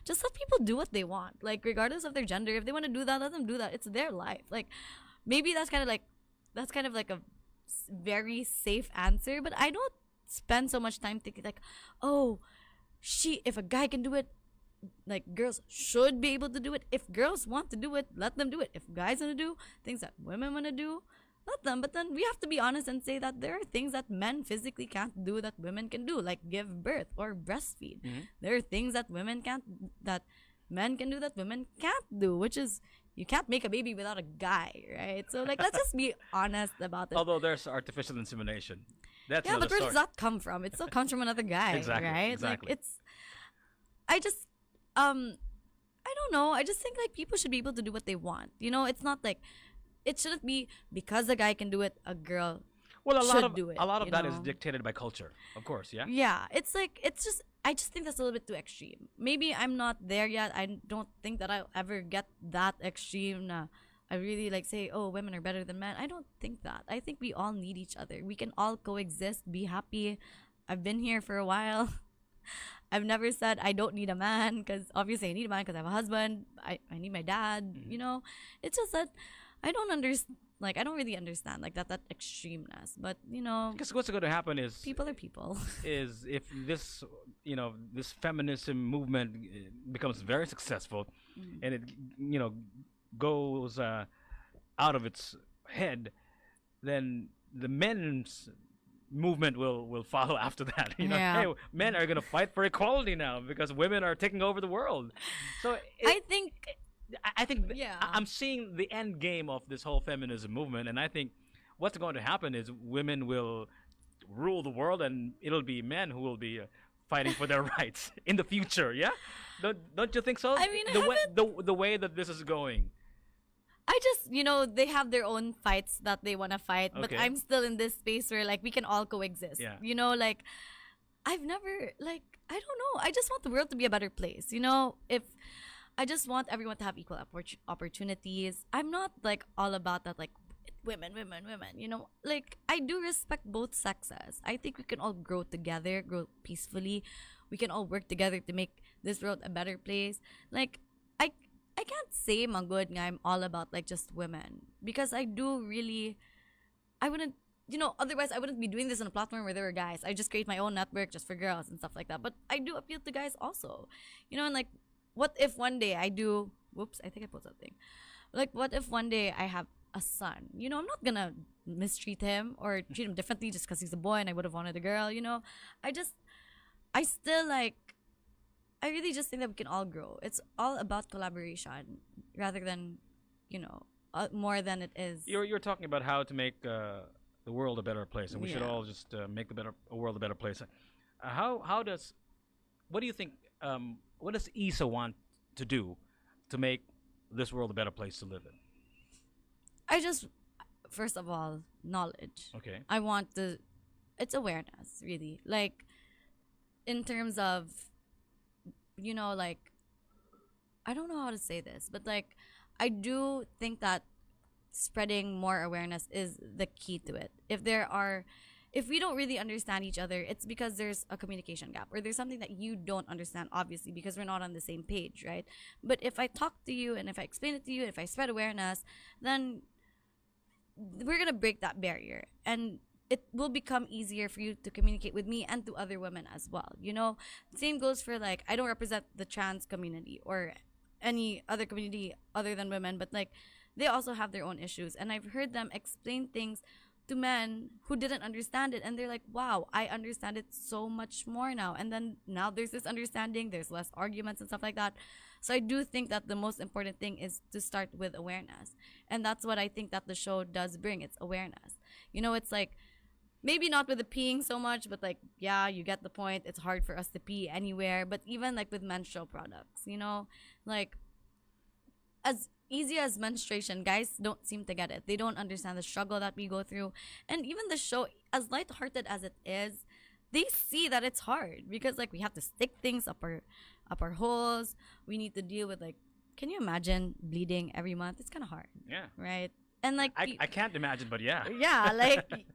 let people do what they want. Like regardless of their gender, if they want to do that, let them do that. It's their life. Like maybe that's kind of like a very safe answer, but I don't spend so much time thinking like, oh, if a guy can do it, like girls should be able to do it. If girls want to do it, let them do it. If guys want to do things that women want to do, let them. But then we have to be honest and say that there are things that men physically can't do that women can do, like give birth or breastfeed. There are things that men can do that women can't do, which is you can't make a baby without a guy, right? So like let's just be honest about it. although there's artificial insemination, that's Yeah, another but where story. does that come from? It still comes from another guy, Exactly, right? exactly. Like I just I don't know. I just think like people should be able to do what they want. It's not like it shouldn't be because a guy can do it, a girl Well, should do it. a lot of that is know? dictated by culture, of course. Yeah. Yeah, I just think that's a little bit too extreme. Maybe I'm not there yet. I don't think that I'll ever get that extreme. I really like say, oh, women are better than men. I don't think that. I think we all need each other. We can all coexist, be happy. I've been here for a while. I've never said I don't need a man because obviously I need a man because I have a husband. I need my dad. It's just that I don't understand. Like I don't really understand like that extremeness. But Because what's going to happen is people are people. is if this feminism movement becomes very successful, and it goes out of its head, then the men's movement will follow after that. Yeah. Hey, men are going to fight for equality now because women are taking over the world. So I think I think Yeah. I'm seeing the end game of this whole feminism movement, and I think what's going to happen is women will rule the world, and it'll be men who will be fighting for their rights in the future. Yeah, don't you think so? I mean, the way that this is going. I just, they have their own fights that they want to fight, but Okay. I'm still in this space where, like, we can all coexist. Yeah. Like, I've never, like, I don't know. I just want the world to be a better place. If I just want everyone to have equal opportunities. I'm not, like, all about that, like, women. Like, I do respect both sexes. I think we can all grow together, grow peacefully. We can all work together to make this world a better place. Like, I can't say manggod nga I'm all about like just women because I do really I wouldn't otherwise I wouldn't be doing this on a platform where there were guys. I just create my own network just for girls and stuff like that. But I do appeal to guys also. And like what if one day I do I think I put something. Like what if one day I have a son? I'm not gonna mistreat him or treat him differently just because he's a boy and I would have wanted a girl, I still like, I really just think that we can all grow. It's all about collaboration rather than, more than it is. You're talking about how to make the world a better place, and we should Yeah. all just make a world a better place. What do you think? What does Issa want to do to make this world a better place to live in? I just, first of all, knowledge. Okay. I want it's awareness, really. Like, in terms of, like, I don't know how to say this, but like, I do think that spreading more awareness is the key to it. If we don't really understand each other, it's because there's a communication gap or there's something that you don't understand, obviously, because we're not on the same page, right? But if I talk to you and if I explain it to you, if I spread awareness, then we're going to break that barrier. And it will become easier for you to communicate with me and to other women as well. Same goes for, like, I don't represent the trans community or any other community other than women, but like, they also have their own issues. And I've heard them explain things to men who didn't understand it, and they're like, wow, I understand it so much more now. And then now there's this understanding, there's less arguments and stuff like that. So I do think that the most important thing is to start with awareness. And that's what I think that the show does bring. It's awareness. It's like, maybe not with the peeing so much, but like, yeah, you get the point. It's hard for us to pee anywhere. But even like with menstrual products, like, as easy as menstruation, guys don't seem to get it. They don't understand the struggle that we go through. And even the show, as lighthearted as it is, they see that it's hard because, like, we have to stick things up our holes. We need to deal with, like, can you imagine bleeding every month? It's kind of hard. Yeah. Right? And like, I can't imagine, but yeah. yeah, like,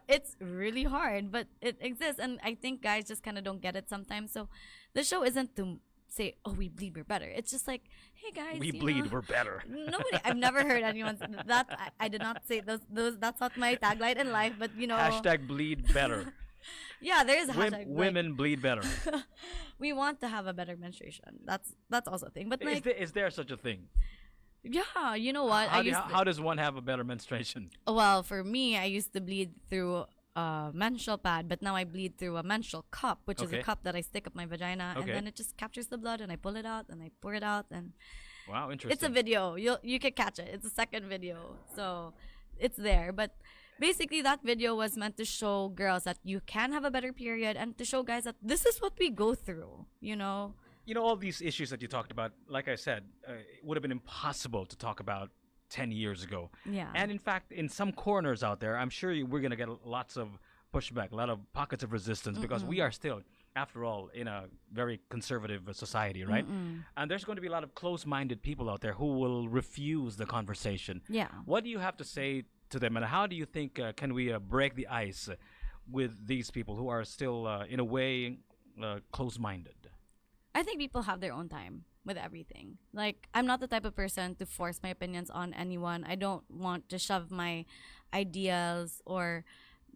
it's really hard, but it exists. And I think guys just kind of don't get it sometimes. So the show isn't to say, oh, we bleed, we're better. It's just like, hey guys, We bleed, we're better. Nobody, I've never heard anyone say that. I did not say those. That's not my tagline in life, but Hashtag bleed better. yeah, there is a hashtag. Women bleed better. We want to have a better menstruation. That's also a thing. But like, Is there such a thing? yeah, you know what? How does one have a better menstruation? Well, for me, I used to bleed through a menstrual pad, but now I bleed through a menstrual cup, which is a Okay. cup that I stick up my vagina, Okay. and then it just captures the blood, and I pull it out, and I pour it out, and Wow, interesting. it's a video. You can catch it. It's a second video, so it's there. But basically, that video was meant to show girls that you can have a better period, and to show guys that this is what we go through. All these issues that you talked about, like I said, it would have been impossible to talk about 10 years ago. Yeah. And in fact, in some corners out there, I'm sure we're going to get lots of pushback, a lot of pockets of resistance, because we are still, after all, in a very conservative society, right? And there's going to be a lot of close-minded people out there who will refuse the conversation. Yeah. What do you have to say to them, and how do you think can we break the ice with these people who are still, in a way, close-minded? I think people have their own time with everything. Like, I'm not the type of person to force my opinions on anyone. I don't want to shove my ideas or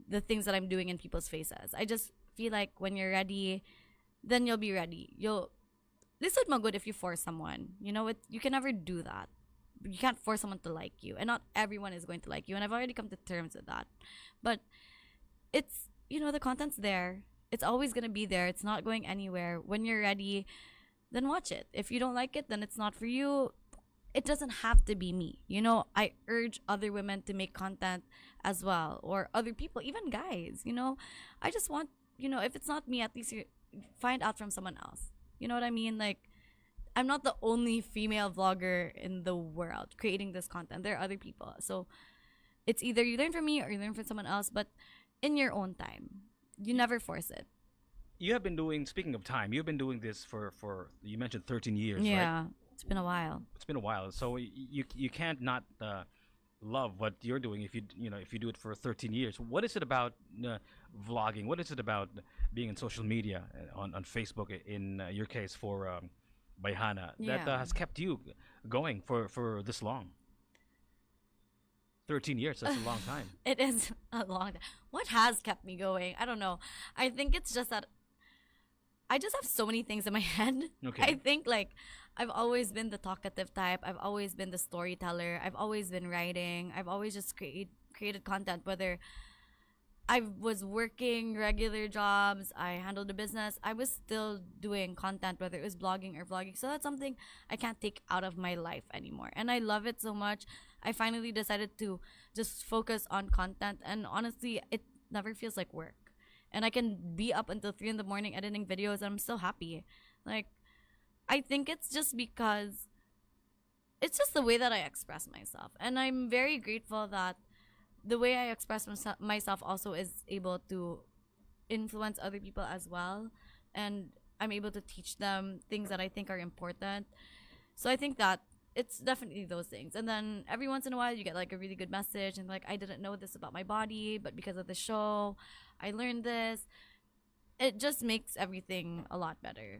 the things that I'm doing in people's faces. I just feel like when you're ready, then you'll be ready. This would be good if you force someone. You can never do that. You can't force someone to like you, and not everyone is going to like you. And I've already come to terms with that. But it's, the content's there. It's always going to be there. It's not going anywhere. When you're ready, then watch it. If you don't like it, then it's not for you. It doesn't have to be me. I urge other women to make content as well, or other people, even guys. I just want, if it's not me, at least you find out from someone else. You know what I mean? Like, I'm not the only female vlogger in the world creating this content. There are other people. So it's either you learn from me or you learn from someone else, but in your own time. You never force it. You have been doing, speaking of time, you've been doing this for you mentioned 13 years, right? Yeah, it's been a while. It's been a while. So you can't not love what you're doing if you do it for 13 years. What is it about vlogging? What is it about being in social media, on Facebook, in your case for Bayhana, that Yeah. has kept you going for this long? 13 years, that's a long time. It is a long time. What has kept me going? I don't know. I think it's just that I just have so many things in my head. Okay. I think, like, I've always been the talkative type. I've always been the storyteller. I've always been writing. I've always just created content, whether I was working regular jobs, I handled a business, I was still doing content, whether it was blogging or vlogging. So that's something I can't take out of my life anymore. And I love it so much. I finally decided to just focus on content. And honestly, it never feels like work. And I can be up until 3 in the morning editing videos and I'm still happy. Like, I think it's just because it's just the way that I express myself. And I'm very grateful that the way I express myself also is able to influence other people as well. And I'm able to teach them things that I think are important. So I think that it's definitely those things. And then every once in a while, you get like a really good message and like, I didn't know this about my body, but because of the show, I learned this. It just makes everything a lot better.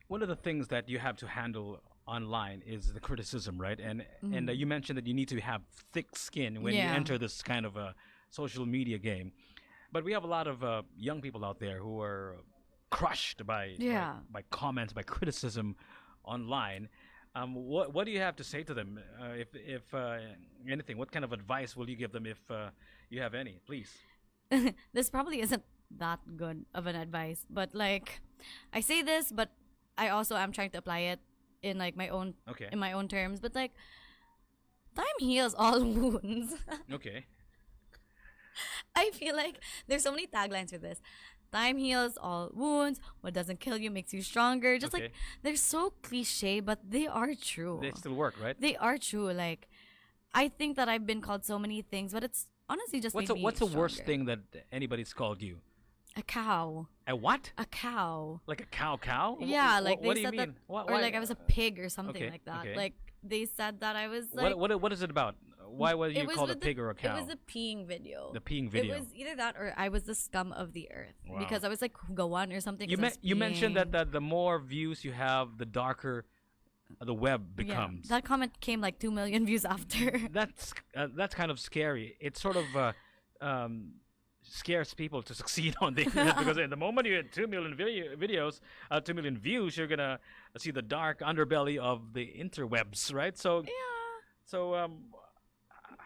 One of the things that you have to handle online is the criticism, right? And you mentioned that you need to have thick skin when you enter this kind of a social media game. But we have a lot of young people out there who are crushed by comments, by criticism online. What do you have to say to them? If anything, what kind of advice will you give them if you have any? Please. This probably isn't that good of an advice, but like, I say this, but I also am trying to apply it in like my own in my own terms. But like, time heals all wounds. Okay. I feel like there's so many taglines for this. Time heals all wounds. What doesn't kill you makes you stronger. Just like, they're so cliche, but they are true. They still work, right? They are true. Like, I think that I've been called so many things, but it's honestly just what's the worst thing that anybody's called you? A cow. A what? A cow. Like a cow? Yeah, like what they do you said mean? that, or like I was a pig or something like that. Okay. Like they said that I was like. What is it about? Why was you called a pig or a cow? It was a peeing video. The peeing video. It was either that or I was the scum of the earth because I was like Hugawan or something. You mentioned that the more views you have, the darker the web becomes. That comment came like 2 million views after. That's kind of scary. It sort of scares people to succeed on the internet because in the moment you get 2 million videos, 2 million views, you're gonna see the dark underbelly of the interwebs, right? So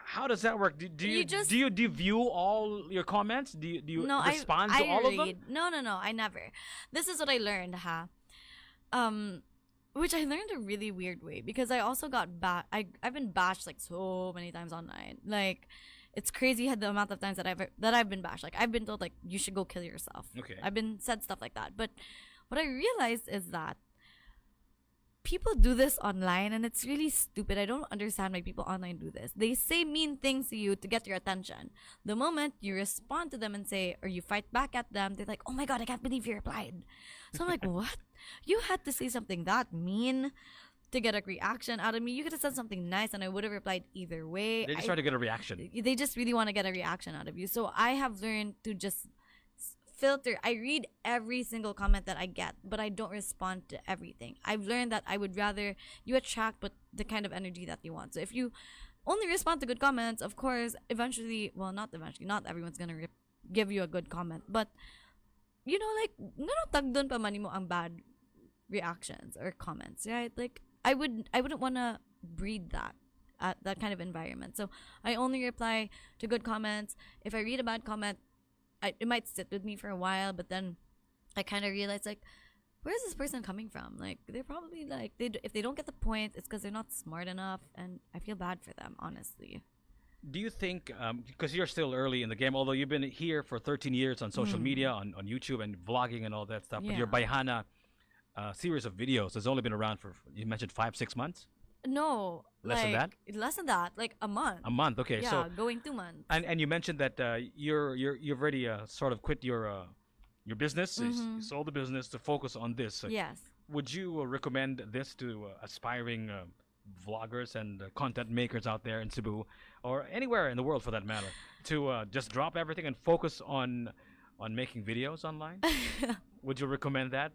how does that work? Do you view all your comments? Do you respond to all of them? No, I never. This is what I learned, which I learned a really weird way because I also got I've been bashed like so many times online. Like, it's crazy the amount of times that I've been bashed. Like, I've been told like you should go kill yourself. Okay. I've been said stuff like that. But what I realized is that people do this online and it's really stupid. I don't understand why people online do this. They say mean things to you to get your attention. The moment you respond to them and say, or you fight back at them, they're like, oh my God, I can't believe you replied. So I'm like, what? You had to say something that mean to get a reaction out of me. You could have said something nice and I would have replied either way. They just try to get a reaction. They just really want to get a reaction out of you. So I have learned to just filter. I read every single comment that I get, but I don't respond to everything. I've learned that I would rather you attract the kind of energy that you want. So if you only respond to good comments, of course, not everyone's going to give you a good comment. But, you know, like, tagdon pa man mo ang bad reactions or comments, right? Like, I wouldn't want to breed that kind of environment. So I only reply to good comments. If I read a bad comment, it might sit with me for a while, but then I kind of realize, like, where is this person coming from? Like, they're probably like, if they don't get the point, it's because they're not smart enough, and I feel bad for them, honestly. Do you think, because you're still early in the game, although you've been here for 13 years on social media, on YouTube and vlogging and all that stuff, but your Bayhana series of videos has only been around for, you mentioned 5-6 months? No. Less than that? Less than that. Like a month. A month, okay. Yeah, so going 2 months. And you mentioned that you've already sort of quit your business, you sold the business to focus on this. Yes. Would you recommend this to aspiring vloggers and content makers out there in Cebu or anywhere in the world for that matter to just drop everything and focus on making videos online? Would you recommend that?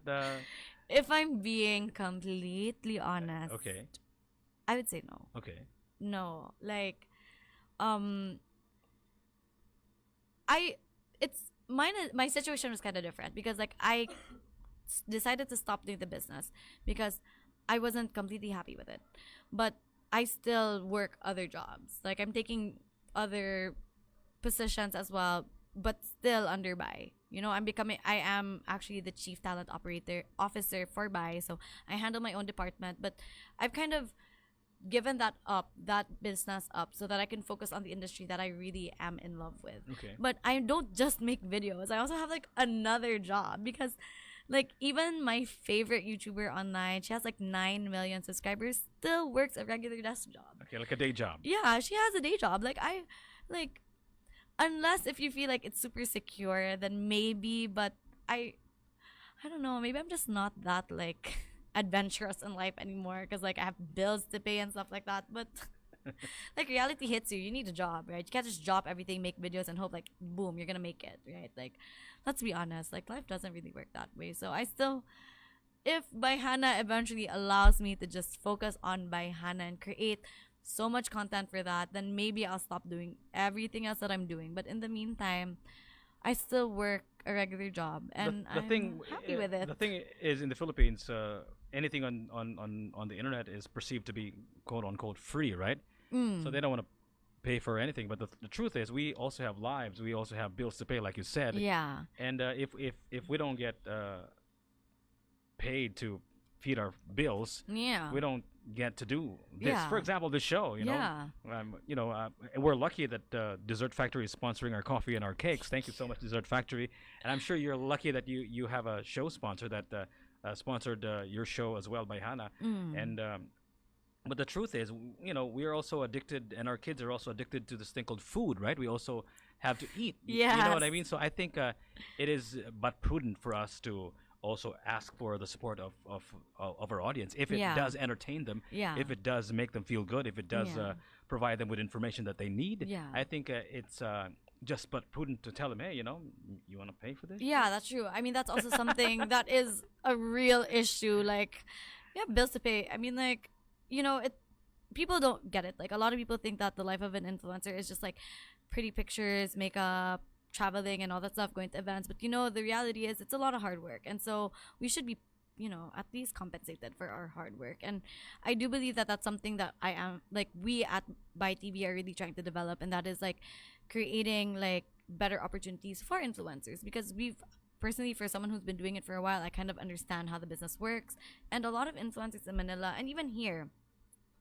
If I'm being completely honest, okay, I would say no. Okay. No, like, my situation was kind of different because like I decided to stop doing the business because I wasn't completely happy with it, but I still work other jobs. Like I'm taking other positions as well, but still under Bai. I am actually the chief talent operator officer for Bai, so I handle my own department, but I've kind of given that business up, so that I can focus on the industry that I really am in love with. Okay. But I don't just make videos. I also have like another job, because like even my favorite YouTuber online, she has like 9 million subscribers, still works a regular desk job. Okay, like a day job. Yeah, she has a day job. Like unless if you feel like it's super secure, then maybe, but I don't know, maybe I'm just not that like adventurous in life anymore, because like I have bills to pay and stuff like that. But like reality hits you need a job, right? You can't just drop everything, make videos, and hope like boom, you're gonna make it, right? Like let's be honest, like life doesn't really work that way. So I still, if Baihana eventually allows me to just focus on Baihana and create so much content for that, then maybe I'll stop doing everything else that I'm doing. But in the meantime, I still work a regular job, and I'm happy with it. The thing is, in the Philippines, anything on the internet is perceived to be quote unquote free, right? So they don't want to pay for anything. But the truth is, we also have lives. We also have bills to pay, like you said. Yeah. And if we don't get paid to feed our bills, Yeah. we don't get to do this. Yeah. For example, this show, Yeah. we're lucky that Dessert Factory is sponsoring our coffee and our cakes. Thank you so much, Dessert Factory. And I'm sure you're lucky that you have a show sponsor that sponsored your show as well, by Hannah. And but the truth is, we're also addicted, and our kids are also addicted to this thing called food, right? We also have to eat. You know what I mean? So I think it is but prudent for us to also ask for the support of our audience, if it does entertain them, if it does make them feel good, if it does provide them with information that they need. I think it's just but prudent to tell them, hey, you want to pay for this? Yeah, that's true. I mean, that's also something that is a real issue. Like, we have bills to pay. I mean, like, people don't get it. Like, a lot of people think that the life of an influencer is just like pretty pictures, makeup, traveling, and all that stuff, going to events. But the reality is it's a lot of hard work, and so we should be at least compensated for our hard work. And I do believe that that's something that we at By TV are really trying to develop, and that is like creating like better opportunities for influencers, because we've personally, for someone who's been doing it for a while, I kind of understand how the business works. And a lot of influencers in Manila and even here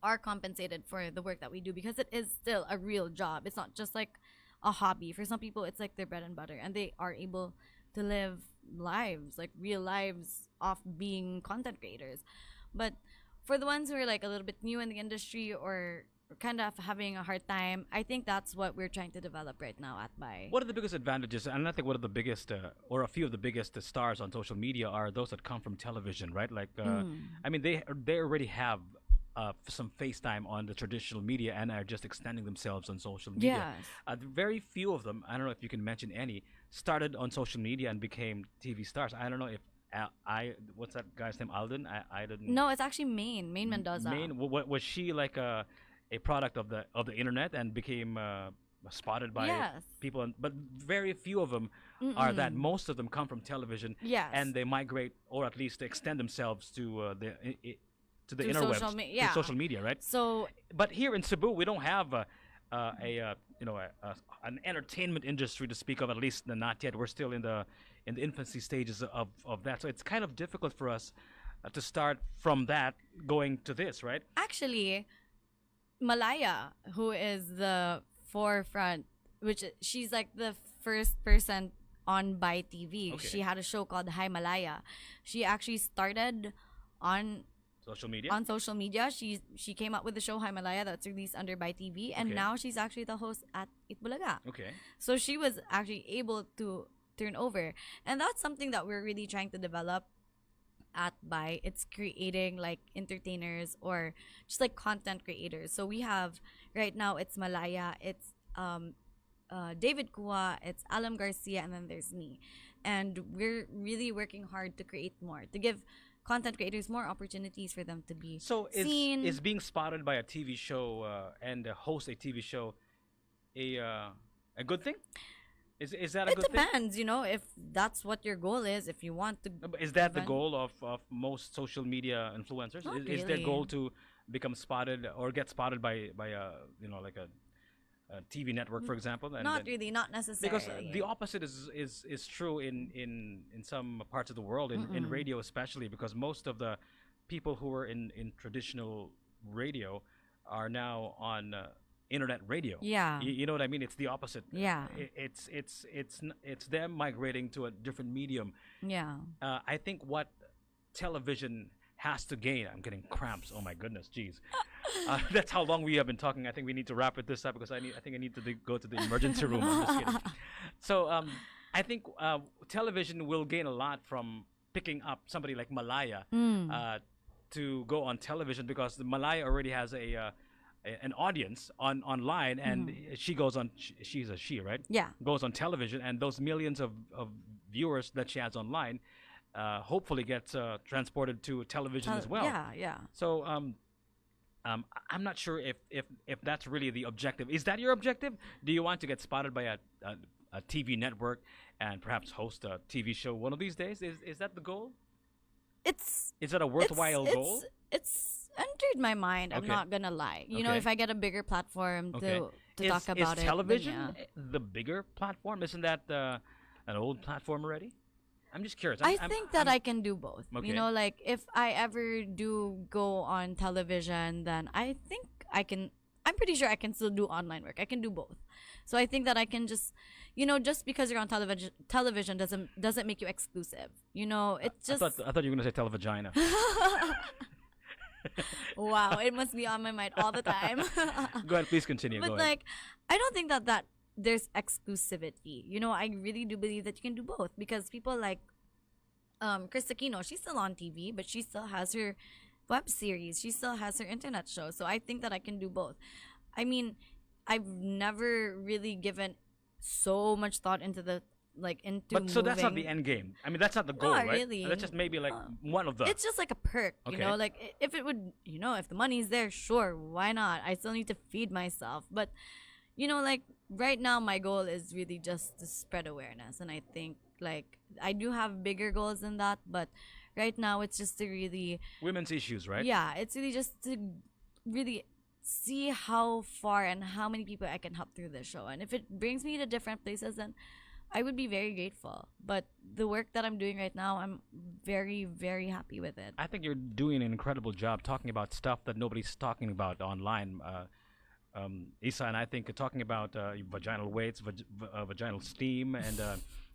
are compensated for the work that we do, because it is still a real job. It's not just like a hobby. For some people, it's like their bread and butter, and they are able to live lives, like real lives, off being content creators. But for the ones who are like a little bit new in the industry, or kind of having a hard time, I think that's what we're trying to develop right now at By. What are the biggest advantages? And I think one of the biggest, or a few of the biggest stars on social media are those that come from television, right? Like, I mean, they already have some FaceTime on the traditional media and are just extending themselves on social media. Yes. Very few of them, I don't know if you can mention any, started on social media and became TV stars. I don't know if what's that guy's name? Alden? I didn't. No, it's actually Maine Mendoza. Maine, was she like a product of the internet and became spotted by people? But very few of them are that. Most of them come from television. Yes. And they migrate, or at least extend themselves to the to interwebs, social to social media, right? So, but here in Cebu, we don't have an entertainment industry to speak of. At least not yet. We're still in the infancy stages of that. So it's kind of difficult for us to start from that going to this, right? Actually, Malaya, who is the forefront, which she's like the first person on By TV. Okay. She had a show called Hi Malaya. She actually started on social media. On social media, she came up with the show Hi Malaya that's released under By TV, and now she's actually the host at Itbulaga. Okay. So she was actually able to turn over, and that's something that we're really trying to develop at By. It's creating like entertainers or just like content creators. So we have right now, it's Malaya, it's David Kua, it's Alam Garcia, and then there's me, and we're really working hard to create more, to give content creators more opportunities for them to be seen. Is being spotted by a TV show and host a TV show a good thing? Is that a good thing? It depends, if that's what your goal is. If you want to, is that the goal of most social media influencers? Not Is their really. goal to become spotted or get spotted by a like TV network, for example. And Not then- really, not necessarily. because the opposite is true in some parts of the world, in radio especially, because most of the people who were in traditional radio are now on internet radio. Yeah. You know what I mean? It's the opposite. Yeah. It's them migrating to a different medium. Yeah. I think what television has to gain. I'm getting cramps. Oh my goodness, jeez. That's how long we have been talking. I think we need to wrap it this up because I think I need to go to the emergency room. I'm just kidding. So I think television will gain a lot from picking up somebody like Malaya to go on television, because the Malaya already has an audience online, and she goes on. She's a she, right? Yeah. Goes on television, and those millions of viewers that she has online hopefully gets transported to television as well. Yeah, yeah. So I'm not sure if that's really the objective. Is that your objective? Do you want to get spotted by a TV network and perhaps host a TV show one of these days? Is that the goal? Is that a worthwhile goal? It's entered my mind. I'm Okay. not gonna lie. You know, Okay. if I get a bigger platform Okay. to talk about is it, then television yeah. the bigger platform? Isn't that an old platform already? I'm just curious. I think that I can do both. Okay. You know, like if I ever do go on television, then I think I can. I'm pretty sure I can still do online work. I can do both. So I think that I can just, just because you're on television doesn't make you exclusive. You know, it's just I thought you were gonna say televagina. wow. It must be on my mind all the time. Go ahead, please continue. But Go ahead. like, I don't think that there's exclusivity. You know, I really do believe that you can do both, because people like Chris Aquino, she's still on TV, but she still has her web series. She still has her internet show. So I think that I can do both. I mean, I've never really given so much thought into But so that's not the moving. end game. I mean, that's not the goal, Not right? really. That's just maybe like one of the. It's just like a perk, Okay. you know, like if it would, if the money's there, sure, why not? I still need to feed myself. But, like right now, my goal is really just to spread awareness. And I think like I do have bigger goals than that. But right now, it's just to really, women's issues, right? yeah, it's really just to really see how far and how many people I can help through this show. And if it brings me to different places, then I would be very grateful. But the work that I'm doing right now, I'm very, very happy with it. I think you're doing an incredible job talking about stuff that nobody's talking about online. Issa and I think talking about vaginal weights, vaginal steam, and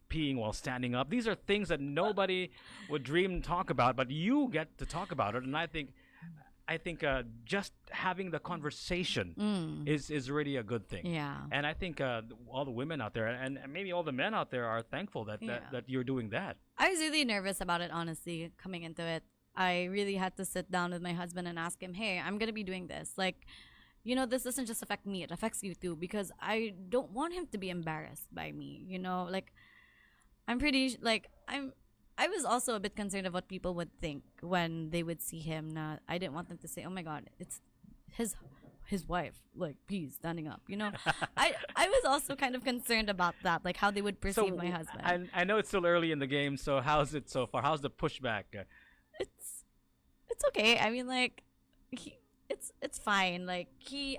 peeing while standing up. These are things that nobody would dream to talk about, but you get to talk about it. And I think just having the conversation is really a good thing. Yeah. And I think all the women out there, and maybe all the men out there, are thankful that you're doing that. I was really nervous about it, honestly, coming into it. I really had to sit down with my husband and ask him, hey, I'm going to be doing this. Like, this doesn't just affect me. It affects you too, because I don't want him to be embarrassed by me. Like, I'm pretty, like, I was also a bit concerned of what people would think when they would see him. I didn't want them to say, oh my God, it's his wife, like, peas standing up, I was also kind of concerned about that, like how they would perceive my husband. I know it's still early in the game, so how's it so far? How's the pushback? It's okay. I mean, like, it's fine. Like,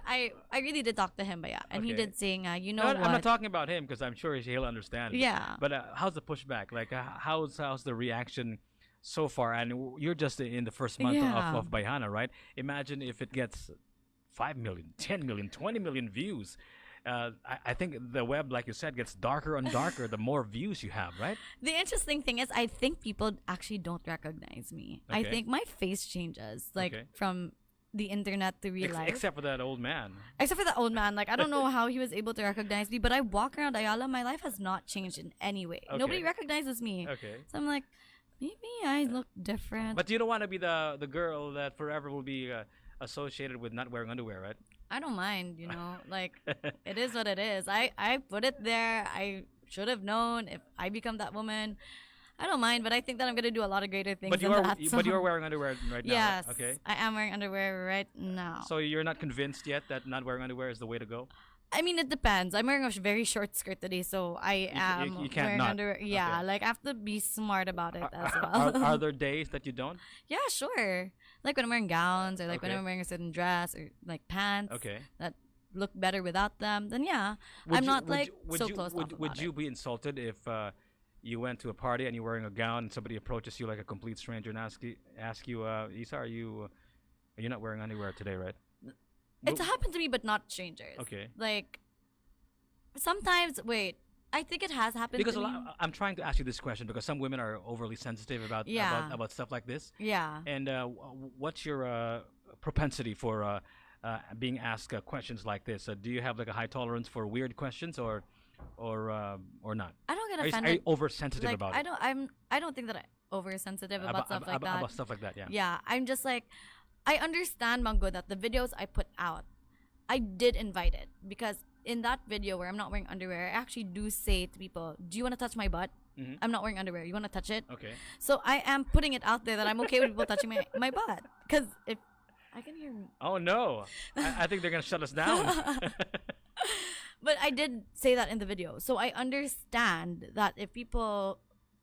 I really did talk to him, but yeah, and he Okay. did saying, what? I'm not talking about him because I'm sure he'll understand. Yeah. But how's the pushback? Like, how's the reaction so far? And you're just in the first month Yeah. of Bayhana, right? Imagine if it gets 5 million, 10 million, 20 million views. I think the web, like you said, gets darker and darker the more views you have, right? The interesting thing is, I think people actually don't recognize me. I Okay. think my face changes, like, Okay. from the internet to real life. Except for that old man. Except for the old man. Like, I don't know how he was able to recognize me, but I walk around Ayala. My life has not changed in any way. Okay. Nobody recognizes me. Okay. So I'm like, maybe I look different. But you don't want to be the girl that forever will be associated with not wearing underwear, right? I don't mind, like, it is what it is. I put it there. I should have known if I become that woman. I don't mind, but I think that I'm going to do a lot of greater things But than that. but you're wearing underwear right now. Yes, right? Okay. I am wearing underwear right now. So you're not convinced yet that not wearing underwear is the way to go? I mean, it depends. I'm wearing a very short skirt today, so I am you can't wearing not. underwear. Yeah, Okay. like, I have to be smart about it as well. Are there days that you don't? Yeah, sure. Like when I'm wearing gowns, or like when Okay. I'm wearing a certain dress, or like pants. Okay. That look better without them, then yeah, Would I'm you- not would like you- would so you, closed would, off would about you it. be insulted if you went to a party and you're wearing a gown and somebody approaches you like a complete stranger and ask you, Issa, are you not wearing underwear today, right? It's Wo- happened to me, but not strangers. Okay. Like sometimes, wait, I think it has happened Because to a me. lot, I'm trying to ask you this question because some women are overly sensitive about Yeah. about stuff like this. Yeah. And what's your propensity for being asked questions like this? Do you have like a high tolerance for weird questions, or not? I don't get Are you offended. oversensitive Like about I it? don't. I don't think that I'm oversensitive about stuff like that. About stuff like that, yeah. Yeah, I'm just like, I understand, Mango, that the videos I put out, I did invite it because in that video where I'm not wearing underwear, I actually do say to people, "Do you want to touch my butt? Mhm. I'm not wearing underwear. You want to touch it?" Okay. So I am putting it out there that I'm okay with people touching my butt because if I can hear. Oh no, I think they're gonna shut us down. But I did say that in the video. So I understand that if people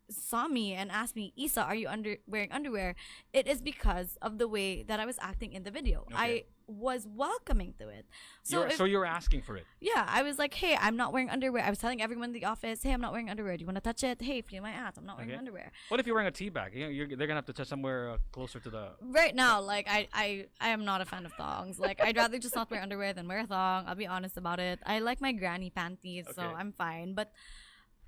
saw me and asked me, Issa, are you wearing underwear? It is because of the way that I was acting in the video. Okay. I was welcoming to it. So, So you're asking for it. yeah, I was like, hey, I'm not wearing underwear. I was telling everyone in the office, hey, I'm not wearing underwear. Do you want to touch it? Hey, feel my ass. I'm not wearing Okay. underwear. What if you're wearing a tea bag? They're gonna have to touch somewhere closer to the. Right now, like I am not a fan of thongs. Like I'd rather just not wear underwear than wear a thong. I'll be honest about it. I like my granny panties, so Okay. I'm fine. But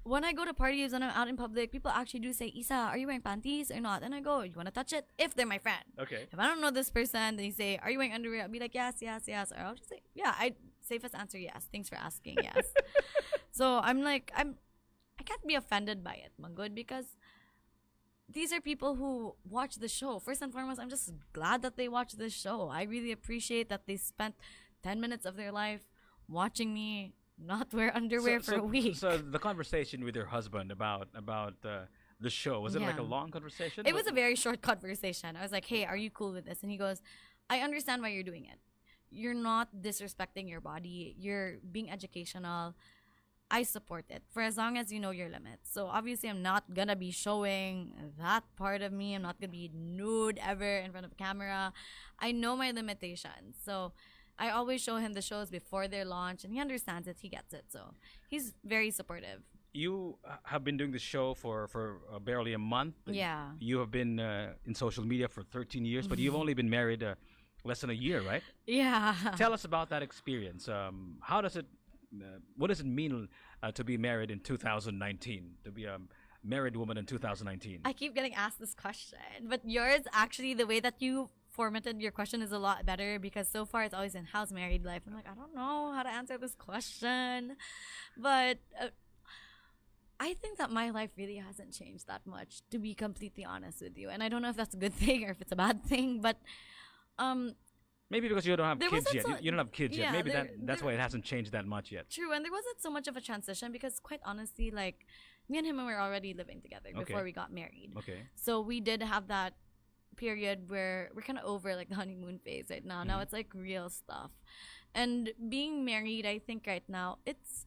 when I go to parties and I'm out in public, people actually do say, Issa, are you wearing panties or not? And I go, you want to touch it? If they're my friend. Okay. If I don't know this person, then you say, are you wearing underwear? I'll be like, yes, yes, yes. Or I'll just say, yeah, safest answer, yes. Thanks for asking, yes. So I'm like, I can't be offended by it, Mangood, because these are people who watch the show. First and foremost, I'm just glad that they watch this show. I really appreciate that they spent 10 minutes of their life watching me not wear underwear for a week. So the conversation with your husband about the show, was it like a Yeah. long conversation? It was a very short conversation. I was like, hey, are you cool with this? And he goes, I understand why you're doing it. You're not disrespecting your body. You're being educational. I support it for as long as you know your limits. So obviously, I'm not gonna be showing that part of me. I'm not gonna be nude ever in front of a camera. I know my limitations. So I always show him the shows before their launch, and he understands it. He gets it. So he's very supportive. You have been doing the show for barely a month. Yeah. You have been in social media for 13 years, but you've only been married less than a year, right? Yeah. Tell us about that experience. How does it? What does it mean to be married in 2019? To be a married woman in 2019? I keep getting asked this question, but yours actually, the way that you formatted your question is a lot better because so far it's always in how's married life. I'm like, I don't know how to answer this question, but I think that my life really hasn't changed that much, to be completely honest with you. And I don't know if that's a good thing or if it's a bad thing, but Maybe because you don't have There kids wasn't yet. so- You don't have kids yeah, yet. Maybe there- that's there- why it hasn't changed that much yet. true. And there wasn't so much of a transition because, quite honestly, like me and him were already living together Okay. before we got married. Okay. So we did have that period where we're kind of over like the honeymoon phase right now. Now Mhm. it's like real stuff. And being married, I think right now it's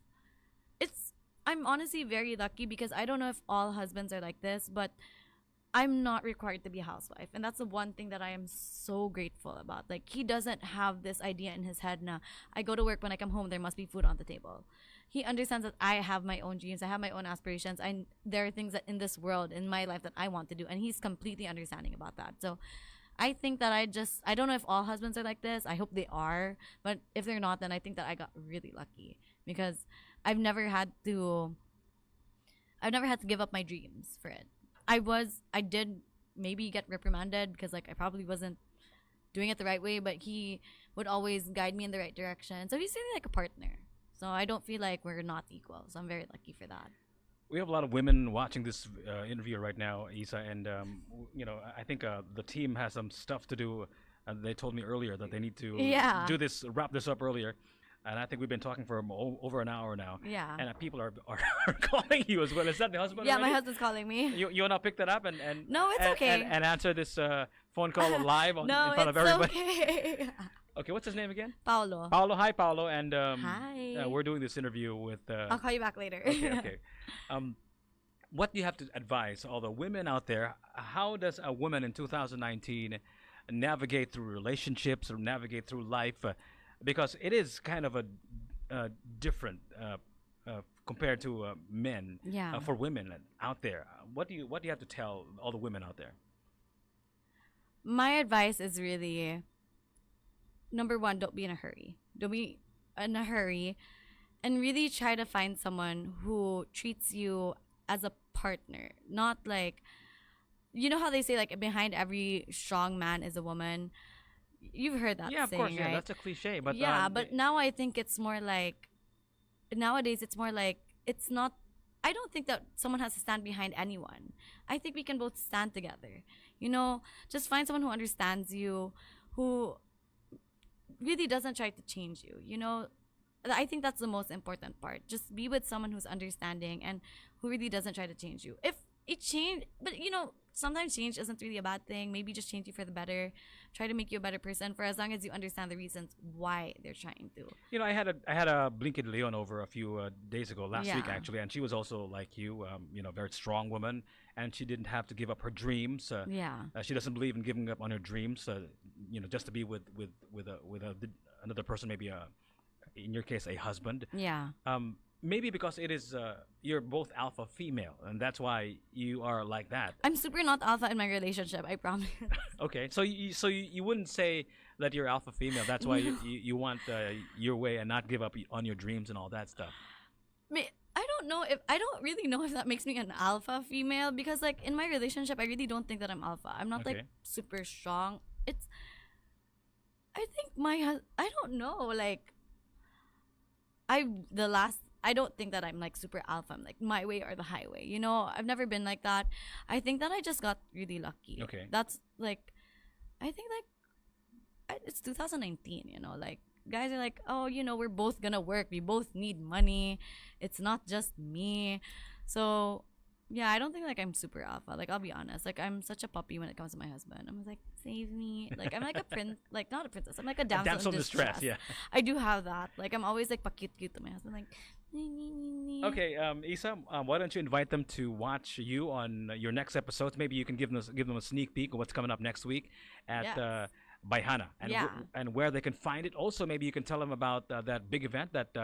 I'm honestly very lucky because I don't know if all husbands are like this, but I'm not required to be a housewife. And that's the one thing that I am so grateful about. Like he doesn't have this idea in his head now. I go to work, when I come home there must be food on the table. He understands that I have my own dreams, I have my own aspirations, and there are things that in this world, in my life, that I want to do, and he's completely understanding about that. So I think that I don't know if all husbands are like this. I hope they are, but if they're not, then I think that I got really lucky because I've never had to give up my dreams for it. I did maybe get reprimanded because like I probably wasn't doing it the right way, but he would always guide me in the right direction. So he's really like a partner. So I don't feel like we're not equal. So I'm very lucky for that. We have a lot of women watching this interview right now, Issa, and I think the team has some stuff to do. And they told me earlier that they need to Yeah. wrap this up earlier. And I think we've been talking for over an hour now. Yeah. And people are calling you as well. Is that the husband? Yeah, my already? husband's calling me. You wanna pick that up and No, it's okay. and answer this phone call live in No, front of it's everybody. okay. Okay, what's his name again? Paolo. Paolo. Hi, Paolo. And Hi. we're doing this interview with. I'll call you back later. Okay. What do you have to advise all the women out there? How does a woman in 2019 navigate through relationships or navigate through life, because it is kind of a different compared to men Yeah. for women out there. What do you have to tell all the women out there? My advice is really, number one, don't be in a hurry. Don't be in a hurry, and really try to find someone who treats you as a partner, not like, you know how they say like behind every strong man is a woman. You've heard that Yeah, of saying, course. Yeah, right? that's a cliche, but Yeah, but now I think it's more like, nowadays it's more like, it's not, I don't think that someone has to stand behind anyone. I think we can both stand together. You know, just find someone who understands you, who really doesn't try to change you. You know, I think that's the most important part. Just be with someone who's understanding and who really doesn't try to change you. If it change, but you know, sometimes change isn't really a bad thing. Maybe just change you for the better. Try to make you a better person for as long as you understand the reasons why they're trying to. I had a Blinken Leon over a few days ago, last week Yeah. actually, and she was also like you, very strong woman, and she didn't have to give up her dreams. Yeah. She doesn't believe in giving up on her dreams. Just to be with another person, maybe in your case a husband. Yeah. Maybe because it is you're both alpha female, and that's why you are like that. I'm super not alpha in my relationship, I promise. Okay, so you wouldn't say that you're alpha female. That's why you want your way and not give up on your dreams and all that stuff. I don't really know if that makes me an alpha female, because like in my relationship I really don't think that I'm alpha. I'm not like Okay. super strong. It's, I think I don't know, like I don't think that I'm like super alpha. I'm like my way or the highway. You know, I've never been like that. I think that I just got really lucky. Okay. That's like, I think like it's 2019, you know, like guys are like, oh, you know, we're both gonna work. We both need money. It's not just me. So yeah, I don't think like I'm super alpha. Like I'll be honest, like I'm such a puppy when it comes to my husband. I'm like, save me. Like I'm like a prince, like not a princess. I'm like a damsel in distress. Yeah. I do have that. Like I'm always like cute to my husband. Like, Okay, Issa, why don't you invite them to watch you on your next episodes? Maybe you can give them a sneak peek of what's coming up next week at Yes. Baihana, and Yeah. and where they can find it. Also, maybe you can tell them about that big event that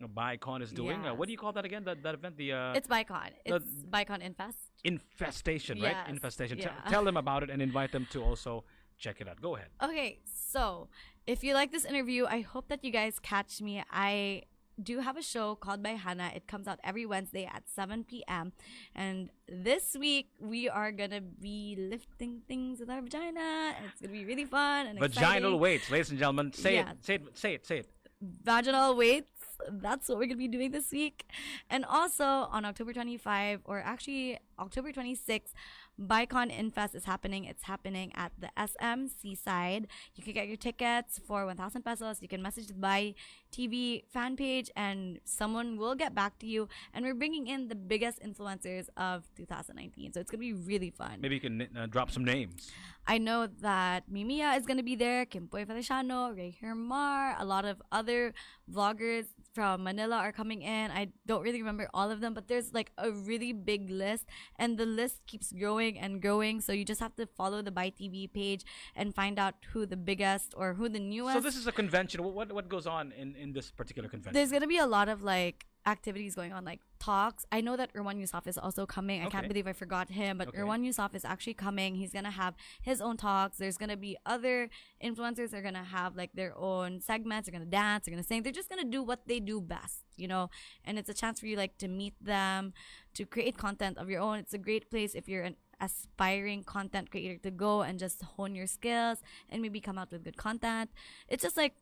BICON is doing. Yes. What do you call that again? That event, the It's BICON. It's BICON Infest. infestation, right? Yes, Infestation. yeah. Tell them about it and invite them to also check it out. Go ahead. Okay, so if you like this interview, I hope that you guys catch me. I do have a show called By Hannah. It comes out every Wednesday at 7 p.m. And this week, we are going to be lifting things with our vagina. And it's going to be really fun and Vaginal exciting. weights, ladies and gentlemen. Say Yeah. it. Say it. Vaginal weights. That's what we're going to be doing this week. And also on October 25, or actually October 26th, BICON Infest is happening. It's happening at the SM Seaside. You can get your tickets for 1,000 pesos. You can message the Buy TV fan page and someone will get back to you. And we're bringing in the biggest influencers of 2019. So it's going to be really fun. Maybe you can drop some names. I know that Mimiya is going to be there, Kimpoy Feliciano, Ray Hermar, a lot of other vloggers from Manila are coming in. I don't really remember all of them, but there's like a really big list, and the list keeps growing and growing. So you just have to follow the Buy TV page and find out who the biggest or who the newest. So this is a convention. What goes on in this particular convention? There's going to be a lot of like activities going on, like talks. I know that Irwan Yusuf is also coming. I can't Okay. believe I forgot him, but Okay. Irwan Yusuf is actually coming. He's gonna have his own talks. There's gonna be other influencers that are gonna have like their own segments. They're gonna dance, they're gonna sing. They're just gonna do what they do best, you know. And it's a chance for you like to meet them, to create content of your own. It's a great place if you're an aspiring content creator to go and just hone your skills and maybe come out with good content. It's just like,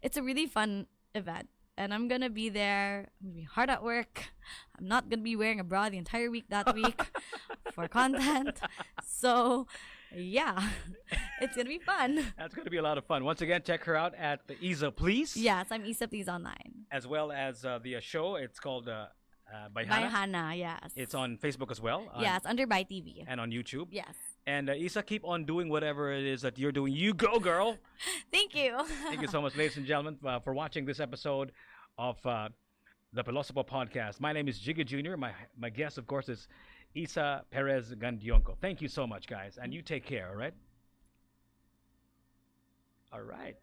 it's a really fun event. And I'm gonna be there. I'm gonna be hard at work. I'm not gonna be wearing a bra the entire week that week for content. So, yeah, it's gonna be fun. That's going to be a lot of fun. Once again, check her out at the Issa Please. Yes, I'm Issa Please online. As well as the show. It's called By By Hannah. Hannah, yes. It's on Facebook as well. Yes, under By TV. And on YouTube. Yes. And Issa, keep on doing whatever it is that you're doing. You go, girl. Thank you. Thank you so much, ladies and gentlemen, for watching this episode of the Pilosopo podcast. My name is Jiggy Jr. My guest, of course, is Issa Perez Gandionco. Thank you so much, guys. And you take care, all right? All right.